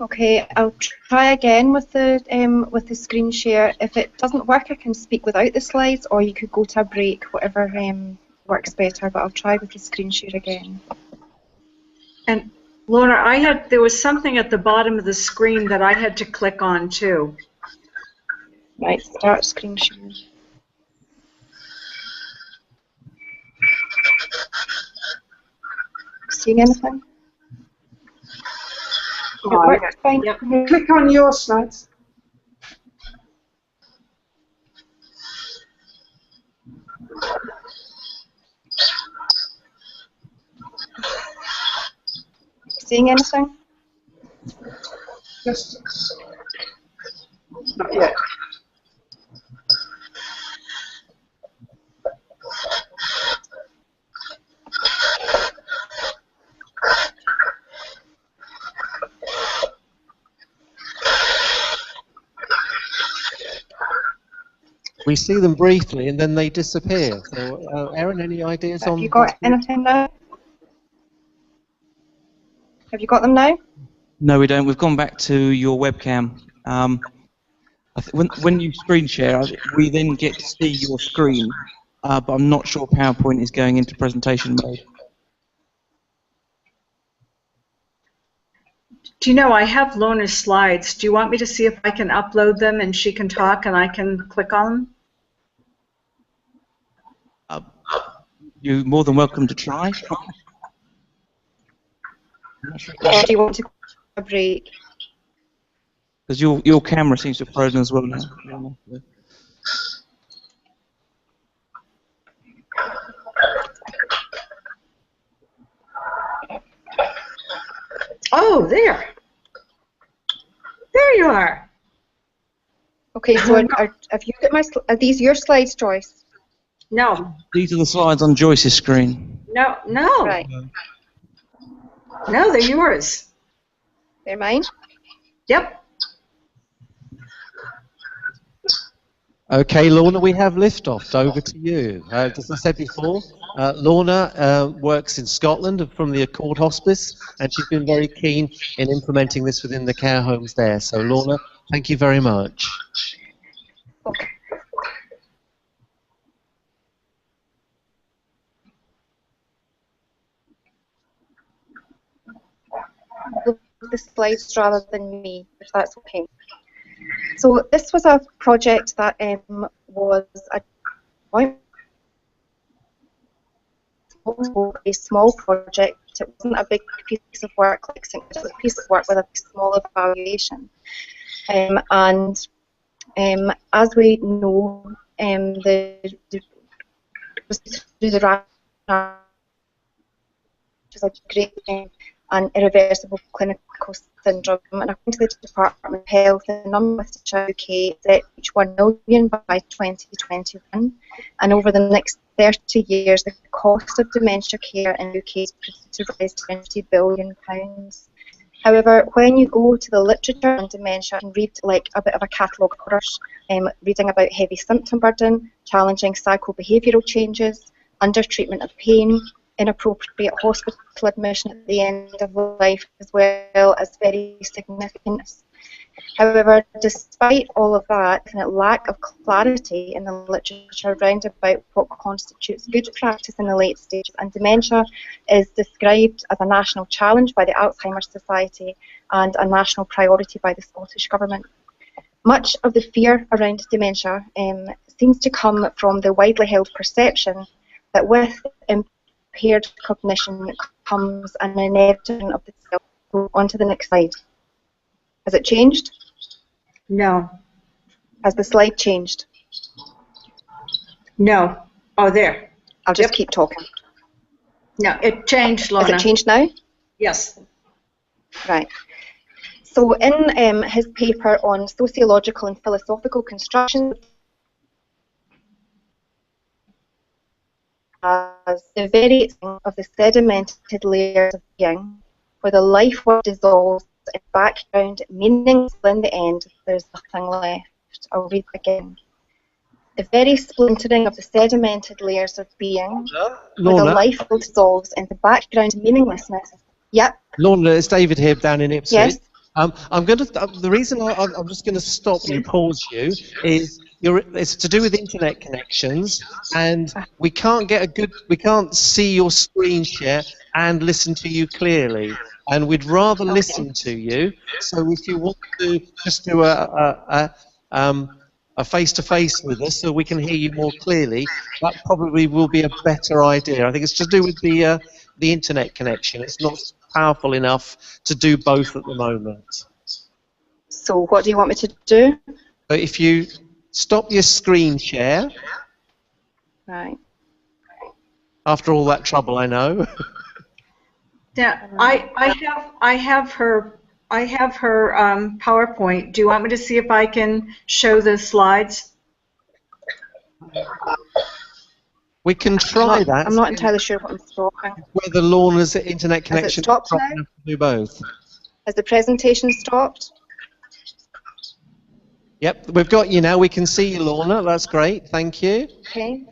Okay, I'll try again with the screen share. If it doesn't work, I can speak without the slides, or you could go to a break, whatever works better. But I'll try with the screen share again. And Lorna, there was something at the bottom of the screen that I had to click on too. Right, start screen share. Seeing anything? It works fine. Yep. Click on your slides. Seeing anything? Just not yet. We see them briefly and then they disappear. So, Erin, any ideas on? Have you got anything now? Have you got them now? No, we don't. We've gone back to your webcam. When you screen share, we then get to see your screen, but I'm not sure PowerPoint is going into presentation mode. Do you know, I have Lorna's slides. Do you want me to see if I can upload them and she can talk and I can click on them? You're more than welcome to try. Or do you want to go to a break? Because your camera seems to have frozen as well now. Oh, there. There you are. Okay, so have you got are these your slides, Joyce? No. These are the slides on Joyce's screen. No, no. Right. No, they're yours. They're mine? Yep. Okay, Lorna, we have liftoff. Over to you. As I said before, Lorna works in Scotland from the Accord Hospice, and she's been very keen in implementing this within the care homes there. So, Lorna, thank you very much. Okay. the slides rather than me, if that's okay. So this was a project that was a small project. It wasn't a big piece of work like Sync, it was a piece of work with a small evaluation. As we know, through the which is a great and irreversible clinical syndrome, and according to the Department of Health, the number with the UK is at each 1 million by 2021, and over the next 30 years, the cost of dementia care in the UK is predicted to rise to £20 billion. However, when you go to the literature on dementia and read like a bit of a catalogue of horrors, reading about heavy symptom burden, challenging psychobehavioural changes, under-treatment of pain, inappropriate hospital admission at the end of life, as well as very significant. However, despite all of that, and a lack of clarity in the literature around about what constitutes good practice in the late stages, and dementia is described as a national challenge by the Alzheimer's Society and a national priority by the Scottish Government. Much of the fear around dementia seems to come from the widely held perception that with impaired cognition comes an inheritance of the self. Go on to the next slide. Has it changed? No. Has the slide changed? No. Oh, there. I'll just keep talking. No, it changed, Lorna. Has it changed now? Yes. Right. So in his paper on sociological and philosophical construction, as the very of the sedimented layers of being, where the life work dissolves in background, meaningless in the end, there's nothing left. I'll read again. The very splintering of the sedimented layers of being, where the life dissolves into background meaninglessness. Yep. Lorna, it's David here down in Ipswich. Yes. I'm going to. The reason I'm just going to stop you, pause you, is it's to do with internet connections, and we can't see your screen share and listen to you clearly, and we'd rather listen to you. So if you want to just do a face-to-face with us, so we can hear you more clearly, that probably will be a better idea. I think it's to do with the internet connection. It's not powerful enough to do both at the moment. So what do you want me to do? So if you stop your screen share. Right. After all that trouble, I know. Yeah, I have her PowerPoint. Do you want me to see if I can show the slides? We can try that. I'm not entirely sure what I'm stopping. Whether Lorna's internet connection is stopped now? to do both. Has the presentation stopped? Yep, we've got you now. We can see you, Lorna. That's great. Thank you. Okay.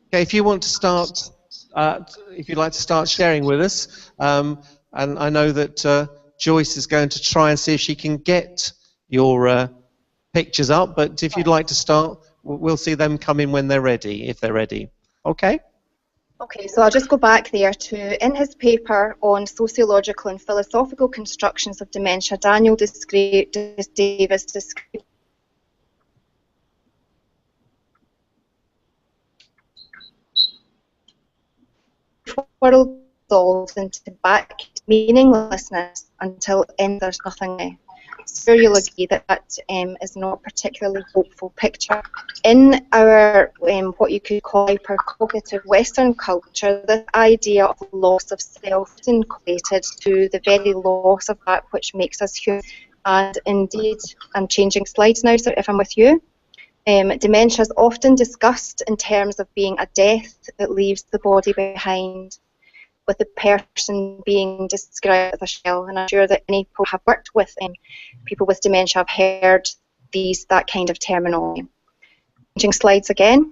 Okay, if you want to start, if you'd like to start sharing with us, and I know that Joyce is going to try and see if she can get your pictures up, but if you'd like to start, we'll see them come in when they're ready, if they're ready. Okay? Okay, so I'll just go back there to, in his paper on sociological and philosophical constructions of dementia, Daniel Davis described world dissolves into back meaninglessness until there's nothing left. So you'll agree that that is not a particularly hopeful picture. In our what you could call hypercognitive Western culture, this idea of loss of self is equated to the very loss of that which makes us human. And indeed, I'm changing slides now, so if I'm with you. Dementia is often discussed in terms of being a death that leaves the body behind, with the person being described as a shell. And I'm sure that any people have worked with people with dementia have heard that kind of terminology. Changing slides again.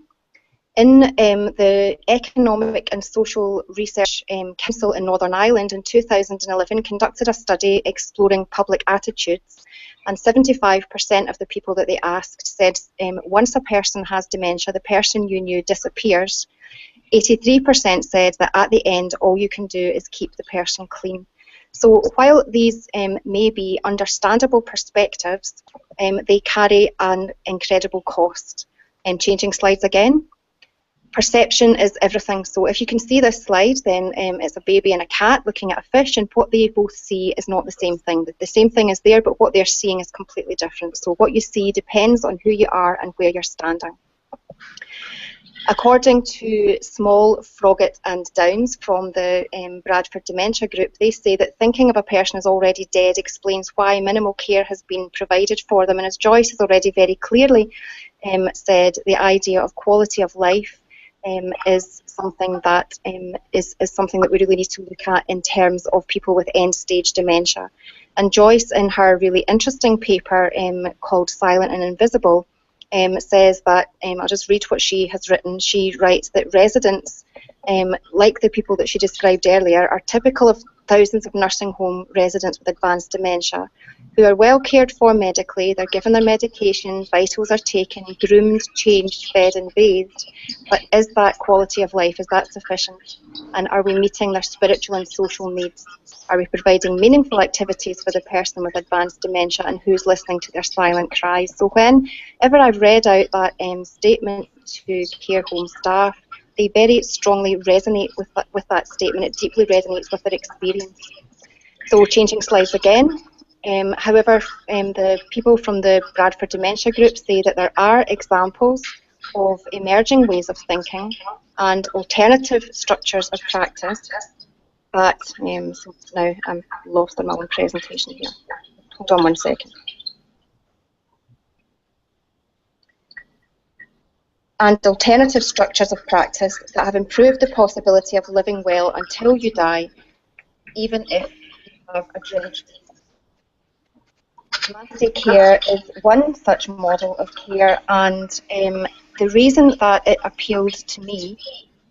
In the Economic and Social Research Council in Northern Ireland in 2011 conducted a study exploring public attitudes, and 75% of the people that they asked said once a person has dementia, the person you knew disappears. 83% said that at the end all you can do is keep the person clean. So while these may be understandable perspectives, they carry an incredible cost. Changing slides again. Perception is everything. So if you can see this slide, then it's a baby and a cat looking at a fish, and what they both see is not the same thing. The same thing is there, but what they're seeing is completely different. So what you see depends on who you are and where you're standing. According to Small, Froggatt and Downs from the Bradford Dementia Group, they say that thinking of a person as already dead explains why minimal care has been provided for them. And as Joyce has already very clearly said, the idea of quality of life is something that is something that we really need to look at in terms of people with end-stage dementia. And Joyce, in her really interesting paper called Silent and Invisible, says that, I'll just read what she has written. She writes that residents, like the people that she described earlier, are typical of thousands of nursing home residents with advanced dementia, who are well cared for medically. They're given their medication, vitals are taken, groomed, changed, fed and bathed. But is that quality of life, is that sufficient? And are we meeting their spiritual and social needs? Are we providing meaningful activities for the person with advanced dementia, and who's listening to their silent cries? So whenever I've read out that statement to care home staff, they very strongly resonate with that statement. It deeply resonates with their experience. So changing slides again. However, the people from the Bradford Dementia Group say that there are examples of emerging ways of thinking and alternative structures of practice that, so now I'm lost in my own presentation here. Hold on 1 second. And alternative structures of practice that have improved the possibility of living well until you die, even if you have a drink. Namaste Care is one such model of care, and the reason that it appealed to me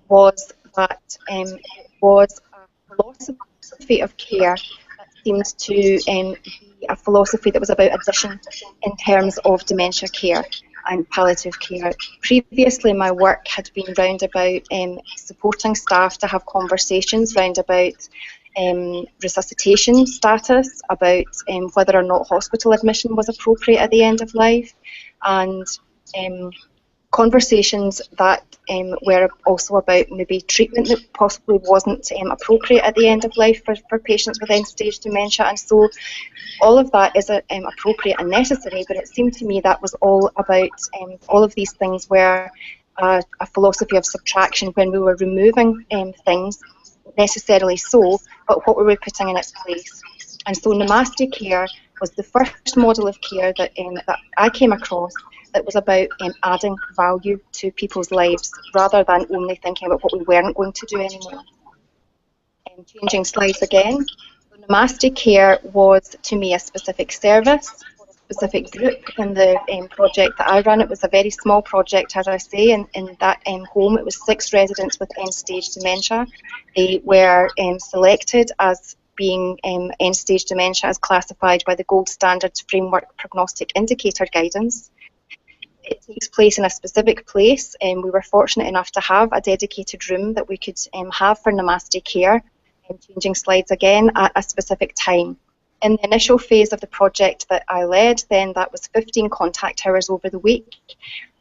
was that it was a philosophy of care that seemed to be a philosophy that was about addition in terms of dementia care and palliative care. Previously, my work had been round about supporting staff to have conversations round about resuscitation status, about whether or not hospital admission was appropriate at the end of life, and conversations that were also about maybe treatment that possibly wasn't appropriate at the end of life for patients with end-stage dementia. And so all of that is appropriate and necessary, but it seemed to me that was all about, all of these things were a philosophy of subtraction when we were removing things, necessarily so, but what were we putting in its place? And so Namaste Care was the first model of care that I came across that was about adding value to people's lives rather than only thinking about what we weren't going to do anymore. Changing slides again. So Namaste Care was to me a specific service, a specific group in the project that I ran. It was a very small project, as I say. In that home, it was 6 residents with end-stage dementia. They were selected as being end-stage dementia as classified by the Gold Standards Framework Prognostic Indicator Guidance. It takes place in a specific place, and we were fortunate enough to have a dedicated room that we could have for Namaste Care. Changing slides again, at a specific time. In the initial phase of the project that I led, then that was 15 contact hours over the week,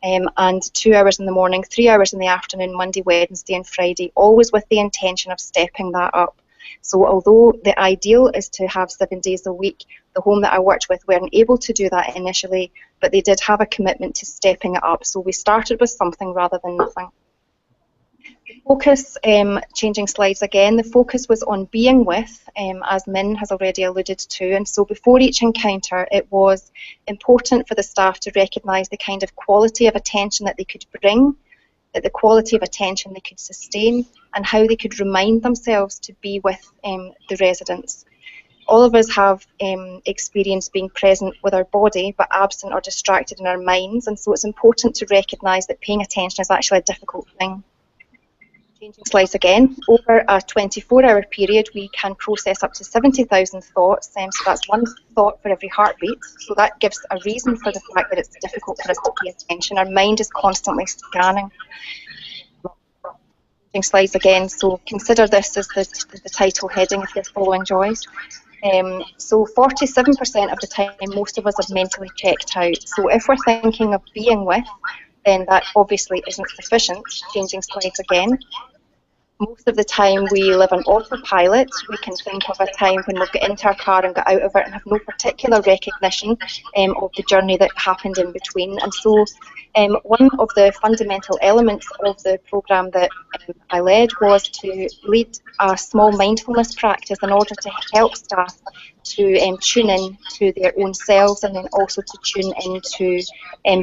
and 2 hours in the morning, 3 hours in the afternoon, Monday, Wednesday and Friday, always with the intention of stepping that up. So although the ideal is to have 7 days a week, the home that I worked with weren't able to do that initially, but they did have a commitment to stepping it up. So we started with something rather than nothing. The focus, changing slides again, the focus was on being with, as Min has already alluded to, and so before each encounter it was important for the staff to recognise the kind of quality of attention that they could bring, the quality of attention they could sustain, and how they could remind themselves to be with the residents. All of us have experienced being present with our body but absent or distracted in our minds, and so it's important to recognise that paying attention is actually a difficult thing. Changing slides again, over a 24-hour period we can process up to 70,000 thoughts, so that's one thought for every heartbeat, so that gives a reason for the fact that it's difficult for us to pay attention. Our mind is constantly scanning. Slides again, so consider this as the title heading if you're following Joyce. So 47% of the time, most of us have mentally checked out. So if we're thinking of being with, then that obviously isn't sufficient. Changing slides again. Most of the time we live on autopilot. We can think of a time when we've got into our car and got out of it and have no particular recognition of the journey that happened in between. And so one of the fundamental elements of the programme that I led was to lead a small mindfulness practice in order to help staff to tune in to their own selves, and then also to tune into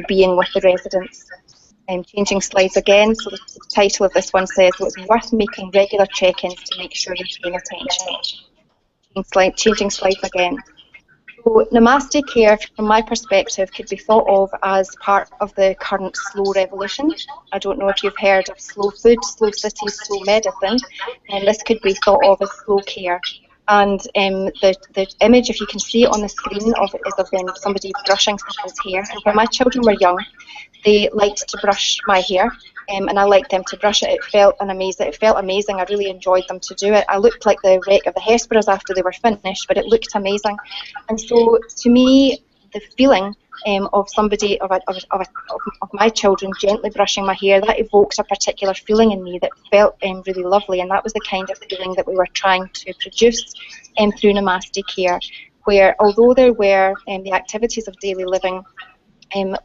being with the residents. Changing slides again, so the title of this one says it's worth making regular check-ins to make sure you're paying attention. Changing slides again. So Namaste Care, from my perspective, could be thought of as part of the current slow revolution. I don't know if you've heard of slow food, slow cities, slow medicine, and this could be thought of as slow care. And the image, if you can see it on the screen, is of somebody brushing someone's hair. And when my children were young, they liked to brush my hair, and I liked them to brush it. It felt amazing. I really enjoyed them to do it. I looked like the wreck of the Hesperus after they were finished, but it looked amazing. And so, to me, the feeling of somebody, of my children gently brushing my hair, that evoked a particular feeling in me that felt really lovely, and that was the kind of feeling that we were trying to produce through Namaste Care, where although there were the activities of daily living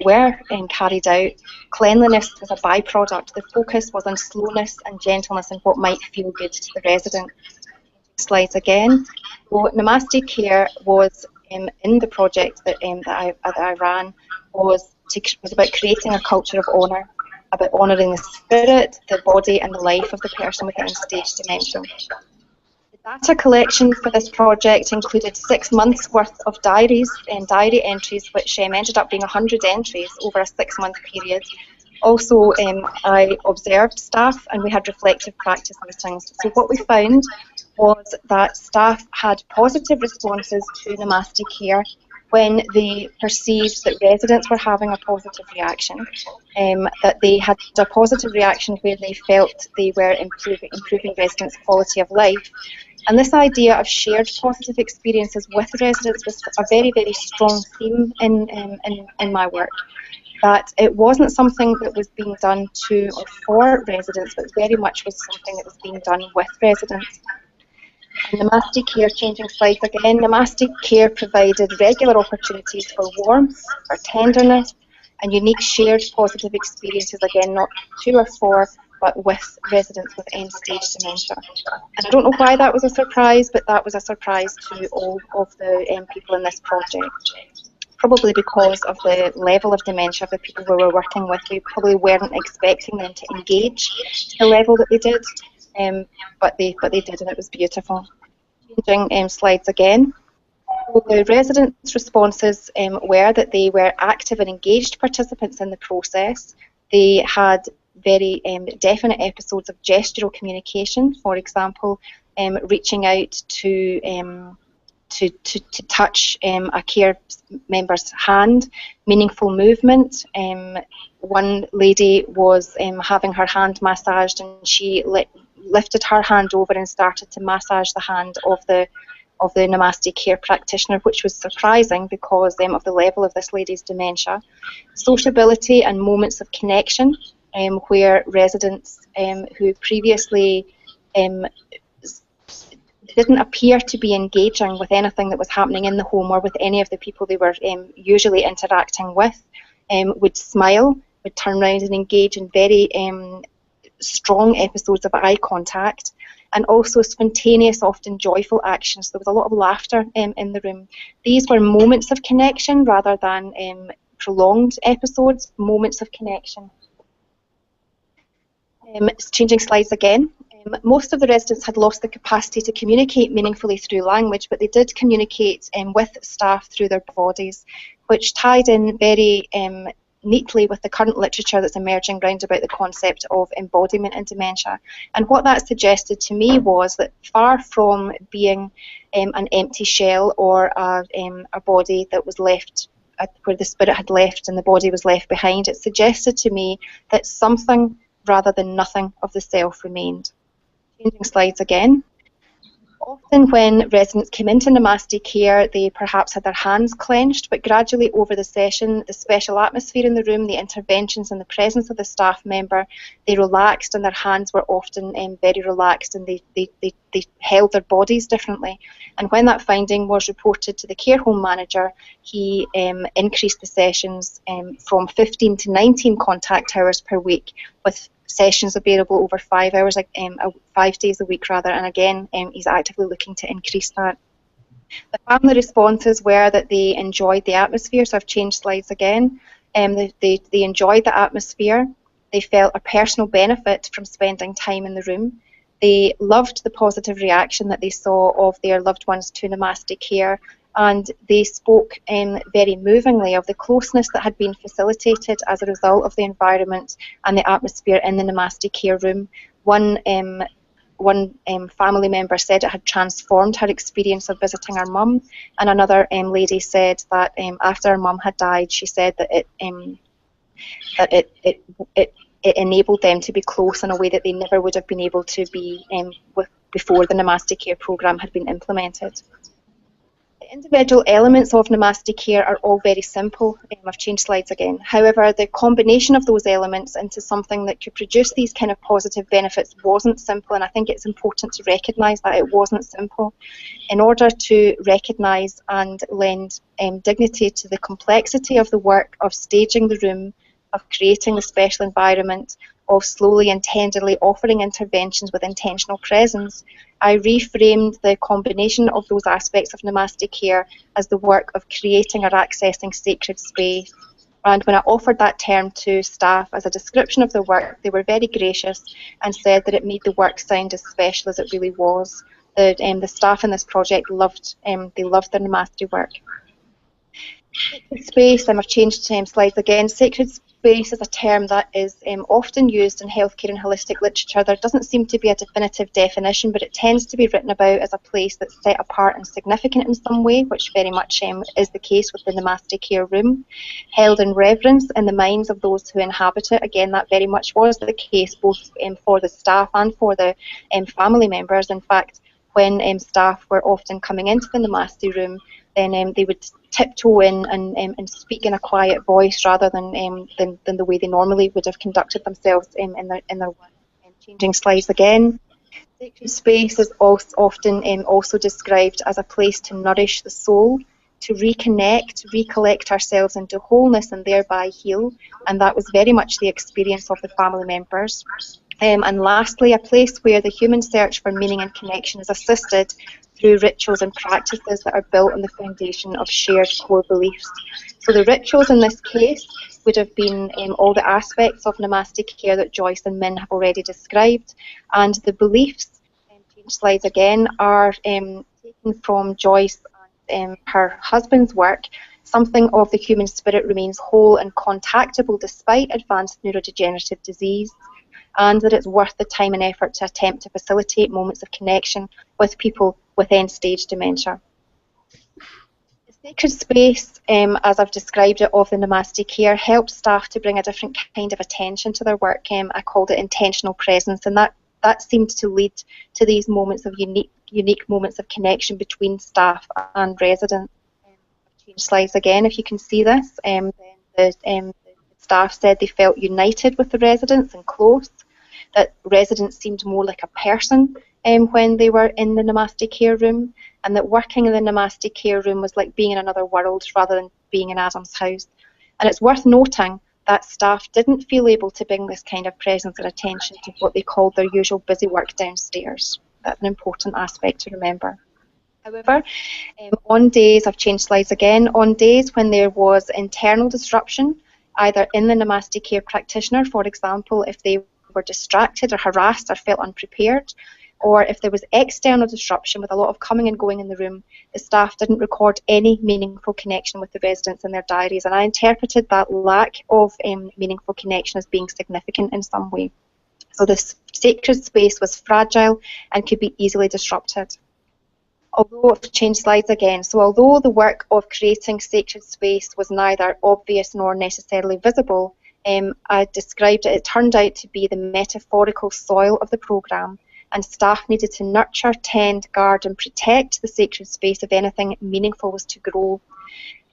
were carried out, cleanliness was a byproduct. The focus was on slowness and gentleness and what might feel good to the resident. Slides again. So Namaste Care was in the project that I ran was about creating a culture of honour, about honouring the spirit, the body and the life of the person with end-stage dementia. The data collection for this project included 6 months worth of diaries and diary entries, which ended up being 100 entries over a 6-month period. Also, I observed staff and we had reflective practice meetings. So what we found was that staff had positive responses to Namaste Care when they perceived that residents were having a positive reaction, that they had a positive reaction where they felt they were improving residents' quality of life. And this idea of shared positive experiences with residents was a very, very strong theme in my work. That it wasn't something that was being done to or for residents, but very much was something that was being done with residents. And Namaste Care, changing slides again, Namaste Care provided regular opportunities for warmth, for tenderness, and unique shared positive experiences, again, not to or for, but with residents with end-stage dementia. And I don't know why that was a surprise, but that was a surprise to all of the people in this project. Probably because of the level of dementia of the people we were working with. We probably weren't expecting them to engage to the level that they did, but they did, and it was beautiful. Changing slides again. So the residents' responses were that they were active and engaged participants in the process. They had very definite episodes of gestural communication, for example, reaching out to touch a care member's hand, meaningful movement. One lady was having her hand massaged, and she lifted her hand over and started to massage the hand of the Namaste Care practitioner, which was surprising because of the level of this lady's dementia. Sociability and moments of connection, where residents who previously didn't appear to be engaging with anything that was happening in the home or with any of the people they were usually interacting with, would smile, would turn around and engage in very strong episodes of eye contact, and also spontaneous, often joyful actions. There was a lot of laughter in the room. These were moments of connection rather than prolonged episodes, moments of connection. Changing slides again. Most of the residents had lost the capacity to communicate meaningfully through language, but they did communicate with staff through their bodies, which tied in very neatly with the current literature that's emerging round about the concept of embodiment in dementia. And what that suggested to me was that far from being an empty shell or a body that was left where the spirit had left and the body was left behind, it suggested to me that something rather than nothing of the self remained. Changing slides again. Often when residents came into Namaste Care, they perhaps had their hands clenched, but gradually over the session, the special atmosphere in the room, the interventions and the presence of the staff member, they relaxed, and their hands were often very relaxed, and they held their bodies differently. And when that finding was reported to the care home manager, he increased the sessions from 15 to 19 contact hours per week, with sessions available over 5 hours, 5 days a week rather, and again he's actively looking to increase that. The family responses were that they enjoyed the atmosphere, so I've changed slides again. They enjoyed the atmosphere, they felt a personal benefit from spending time in the room, they loved the positive reaction that they saw of their loved ones to Namaste Care, and they spoke very movingly of the closeness that had been facilitated as a result of the environment and the atmosphere in the Namaste Care room. One family member said it had transformed her experience of visiting her mum, and another lady said that after her mum had died, she said that it enabled them to be close in a way that they never would have been able to be before the Namaste Care programme had been implemented. The individual elements of Namaste Care are all very simple. I've changed slides again. However, the combination of those elements into something that could produce these kind of positive benefits wasn't simple, and I think it's important to recognise that it wasn't simple. In order to recognise and lend dignity to the complexity of the work of staging the room, of creating the special environment, of slowly and tenderly offering interventions with intentional presence, I reframed the combination of those aspects of Namaste Care as the work of creating or accessing sacred space. And when I offered that term to staff as a description of the work, they were very gracious and said that it made the work sound as special as it really was. The staff in this project loved their Namaste work. Sacred space, I've changed slides again. Sacred space is a term that is often used in healthcare and holistic literature. There doesn't seem to be a definitive definition, but it tends to be written about as a place that's set apart and significant in some way, which very much is the case with the Namaste Care room. Held in reverence in the minds of those who inhabit it. Again, that very much was the case both for the staff and for the family members. In fact, when staff were often coming into the Namaste room, then they would tiptoe in and speak in a quiet voice rather than the way they normally would have conducted themselves in their work. Changing slides again. Sacred space is often also described as a place to nourish the soul, to reconnect, recollect ourselves into wholeness and thereby heal, and that was very much the experience of the family members. And lastly, a place where the human search for meaning and connection is assisted through rituals and practices that are built on the foundation of shared core beliefs. So the rituals in this case would have been all the aspects of Namaste Care that Joyce and Min have already described, and the beliefs, change slides again, are taken from Joyce and her husband's work. Something of the human spirit remains whole and contactable despite advanced neurodegenerative disease, and that it's worth the time and effort to attempt to facilitate moments of connection with people with end-stage dementia. The sacred space, as I've described it, of the Namaste Care helps staff to bring a different kind of attention to their work. I called it intentional presence, and that seemed to lead to these moments of unique moments of connection between staff and residents. I've changed slides again if you can see this. Then the staff said they felt united with the residents and close, that residents seemed more like a person when they were in the Namaste Care room, and that working in the Namaste Care room was like being in another world rather than being in Adam's house. And it's worth noting that staff didn't feel able to bring this kind of presence and attention to what they called their usual busy work downstairs. That's an important aspect to remember. However, on days, I've changed slides again, on days when there was internal disruption, either in the Namaste Care practitioner, for example, if they were distracted or harassed or felt unprepared, or if there was external disruption with a lot of coming and going in the room, the staff didn't record any meaningful connection with the residents in their diaries, and I interpreted that lack of meaningful connection as being significant in some way. So this sacred space was fragile and could be easily disrupted. Although, I've changed slides again, so although the work of creating sacred space was neither obvious nor necessarily visible, I described it, it turned out to be the metaphorical soil of the programme, and staff needed to nurture, tend, guard and protect the sacred space if anything meaningful was to grow.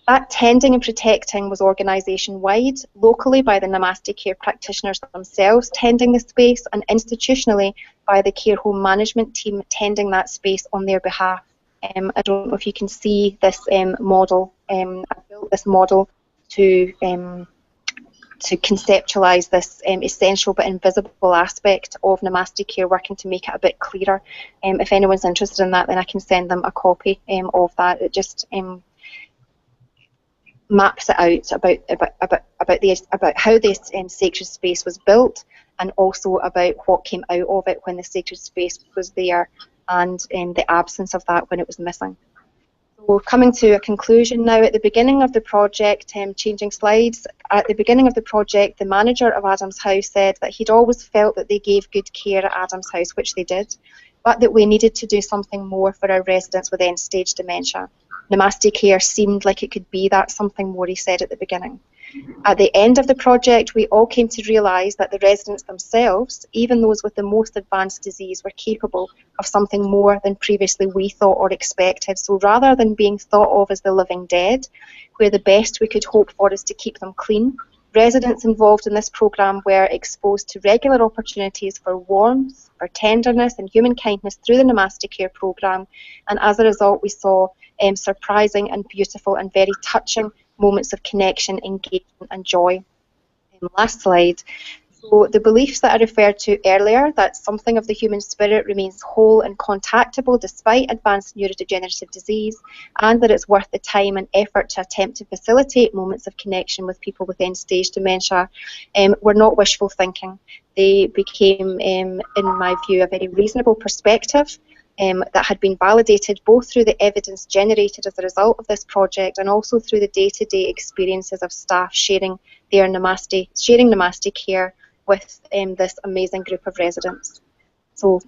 That tending and protecting was organisation-wide, locally by the Namaste Care practitioners themselves tending the space, and institutionally by the care home management team tending that space on their behalf. I don't know if you can see this model. I built this model to conceptualise this essential but invisible aspect of Namaste Care, working to make it a bit clearer. If anyone's interested in that, then I can send them a copy of that. It just maps it out about how this sacred space was built, and also about what came out of it when the sacred space was there, and the absence of that when it was missing. So coming to a conclusion now, at the beginning of the project, changing slides, at the beginning of the project, the manager of Adams House said that he'd always felt that they gave good care at Adams House, which they did, but that we needed to do something more for our residents with end-stage dementia. Namaste Care seemed like it could be that something more, he said at the beginning. At the end of the project, we all came to realise that the residents themselves, even those with the most advanced disease, were capable of something more than previously we thought or expected. So rather than being thought of as the living dead, where the best we could hope for is to keep them clean, residents involved in this programme were exposed to regular opportunities for warmth, for tenderness and human kindness through the Namaste Care programme, and as a result we saw surprising and beautiful and very touching moments of connection, engagement and joy. Last slide. So the beliefs that I referred to earlier, that something of the human spirit remains whole and contactable despite advanced neurodegenerative disease, and that it's worth the time and effort to attempt to facilitate moments of connection with people with end-stage dementia, were not wishful thinking. They became, in my view, a very reasonable perspective that had been validated both through the evidence generated as a result of this project and also through the day-to-day experiences of staff sharing Namaste Care with this amazing group of residents. So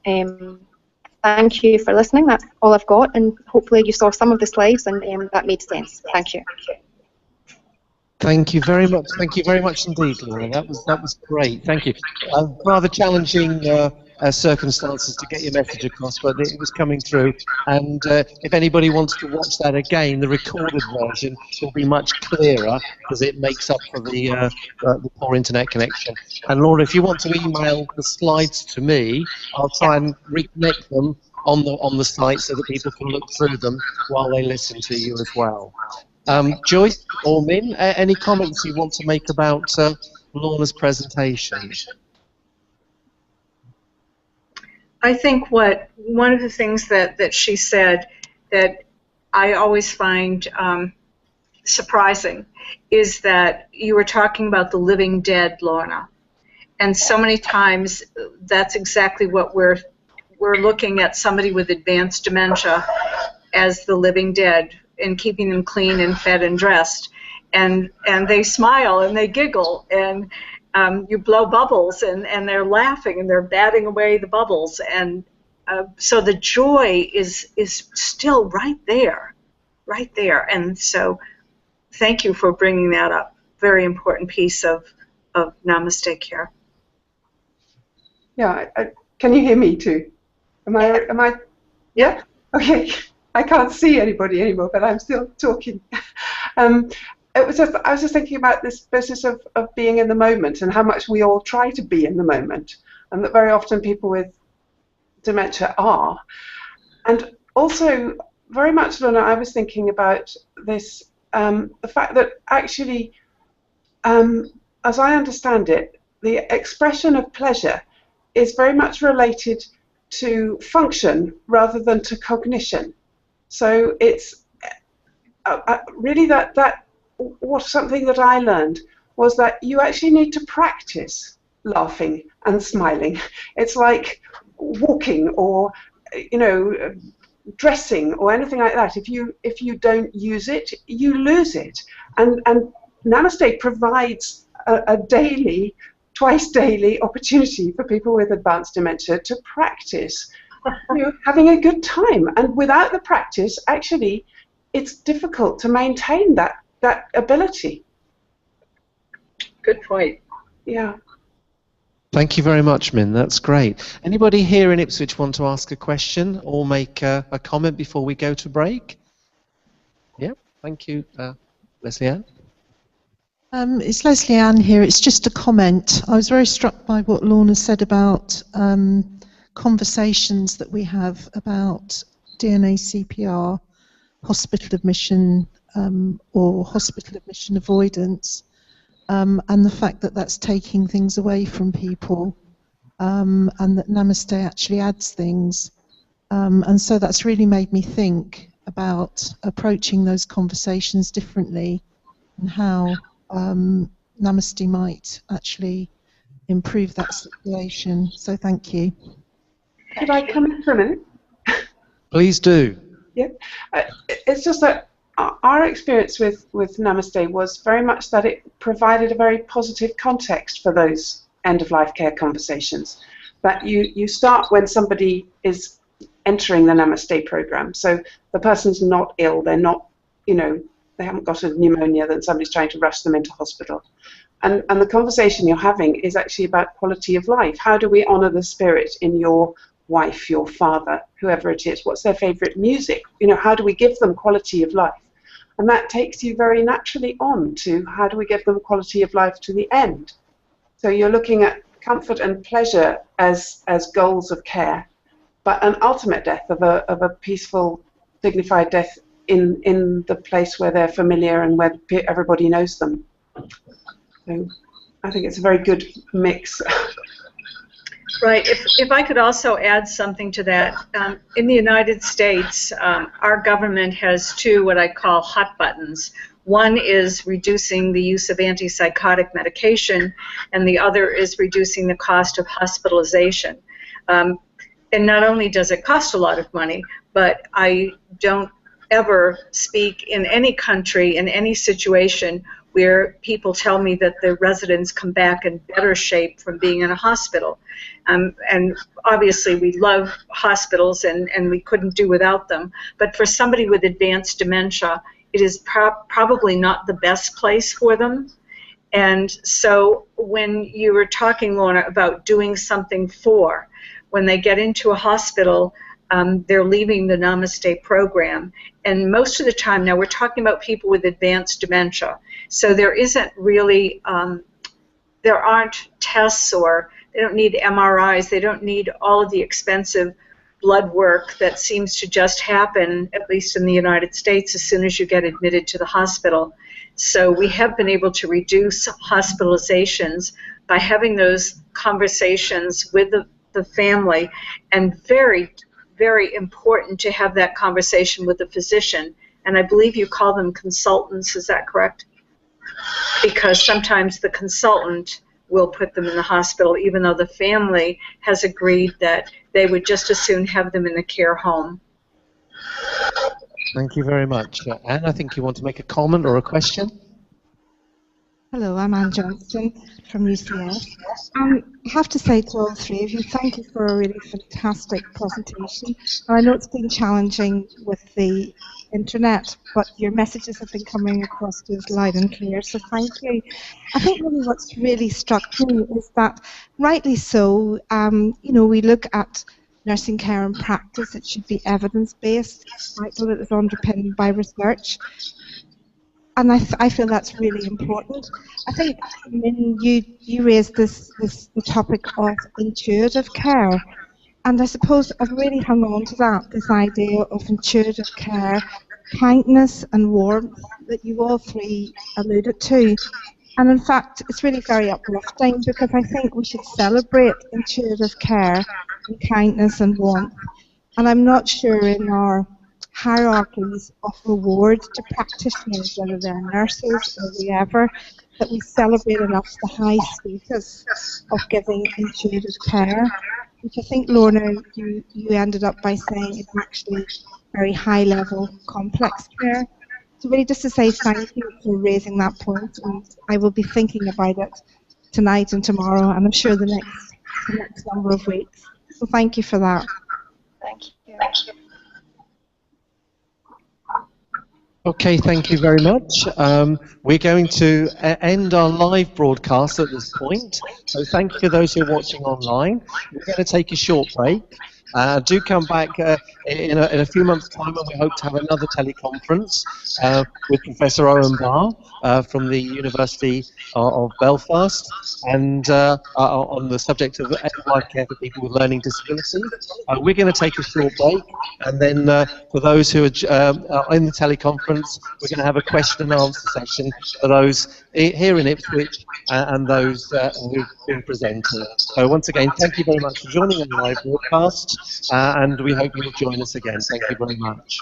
thank you for listening. That's all I've got, and hopefully you saw some of the slides and that made sense. Thank you. Thank you very much. Thank you very much indeed, Laura. That was great. Thank you. Rather challenging circumstances to get your message across, but it was coming through. And if anybody wants to watch that again, the recorded version will be much clearer because it makes up for the poor internet connection. And Laura, if you want to email the slides to me, I'll try and reconnect them on the site so that people can look through them while they listen to you as well. Joyce or Min, any comments you want to make about Lorna's presentation? I think one of the things that she said that I always find surprising is that you were talking about the living dead, Lorna, and so many times that's exactly what we're looking at, somebody with advanced dementia as the living dead, and keeping them clean and fed and dressed, and they smile and they giggle, and you blow bubbles and they're laughing and they're batting away the bubbles, and so the joy is still right there, and so thank you for bringing that up. Very important piece of Namaste Care. Yeah, can you hear me too? Am I? Yeah. Okay. I can't see anybody anymore, but I'm still talking. I was just thinking about this business of being in the moment and how much we all try to be in the moment, and that very often people with dementia are. And also, very much, Lorna, I was thinking about this, the fact that actually, as I understand it, the expression of pleasure is very much related to function rather than to cognition. So it's really something that I learned was that you actually need to practice laughing and smiling. It's like walking or, you know, dressing or anything like that. If you don't use it, you lose it. And Namaste provides a daily, twice daily opportunity for people with advanced dementia to practice having a good time. And without the practice, actually, it's difficult to maintain that ability. Good point. Yeah. Thank you very much, Min. That's great. Anybody here in Ipswich want to ask a question or make a comment before we go to break? Yeah, thank you. Leslie Ann? It's Leslie Ann here. It's just a comment. I was very struck by what Lorna said about conversations that we have about DNA CPR, hospital admission or hospital admission avoidance, and the fact that that's taking things away from people, and that Namaste actually adds things. And so that's really made me think about approaching those conversations differently and how Namaste might actually improve that situation. So thank you. Could I come in for a minute? Please do. Yeah. It's just that our experience with Namaste was very much that it provided a very positive context for those end-of-life care conversations. That you start when somebody is entering the Namaste program. So the person's not ill, they're not, you know, they haven't got a pneumonia that somebody's trying to rush them into hospital. And the conversation you're having is actually about quality of life. How do we honour the spirit in your wife, your father, whoever it is? What's their favourite music? You know, how do we give them quality of life? And that takes you very naturally on to how do we give them quality of life to the end. So you're looking at comfort and pleasure as goals of care, but an ultimate death of a peaceful, dignified death in the place where they're familiar and where everybody knows them. So I think it's a very good mix. Right. If I could also add something to that, in the United States, our government has two what I call hot buttons. One is reducing the use of antipsychotic medication, and the other is reducing the cost of hospitalization. And not only does it cost a lot of money, but I don't ever speak in any country, in any situation, where people tell me that the residents come back in better shape from being in a hospital. And obviously we love hospitals and we couldn't do without them. But for somebody with advanced dementia, it is probably not the best place for them. And so when you were talking, Lorna, about doing something when they get into a hospital, they're leaving the Namaste program. And most of the time, now we're talking about people with advanced dementia, so there isn't really, there aren't tests, or they don't need MRIs, they don't need all of the expensive blood work that seems to just happen, at least in the United States, as soon as you get admitted to the hospital. So we have been able to reduce hospitalizations by having those conversations with the family, and very, very important to have that conversation with the physician. And I believe you call them consultants, is that correct? Because sometimes the consultant will put them in the hospital, even though the family has agreed that they would just as soon have them in the care home. Thank you very much. Anne, I think you want to make a comment or a question? Hello, I'm Anne Johnston from UCS. I have to say to all three of you, thank you for a really fantastic presentation. And I know it's been challenging with the internet, but your messages have been coming across to us loud and clear, so thank you. I think really what's really struck me is that, rightly so, you know, we look at nursing care and practice, it should be evidence-based, vital that is underpinned by research. And I feel that's really important. I think when you raised the topic of intuitive care, and I suppose I've really hung on to that, this idea of intuitive care, kindness and warmth that you all three alluded to. And in fact, it's really very uplifting, because I think we should celebrate intuitive care and kindness and warmth. And I'm not sure in our hierarchies of reward to practitioners, whether they're nurses or whoever, that we celebrate enough the high status of giving intuitive care, which I think, Lorna, you ended up by saying it's actually very high level complex care. So really just to say thank you for raising that point, and I will be thinking about it tonight and tomorrow, and I'm sure the next number of weeks. So thank you for that. Thank you. Okay, thank you very much. We're going to end our live broadcast at this point. So thank you for those who are watching online. We're going to take a short break. Do come back in a few months' time, and we hope to have another teleconference with Professor Owen Barr from the University of Belfast, and on the subject of end-of-life care for people with learning disabilities. We're going to take a short break, and then for those who are in the teleconference, we're going to have a question and answer session for those here in Ipswich and those who've been presenting. So once again, thank you very much for joining on the live broadcast, and we hope you'll join us again. Thank you very much.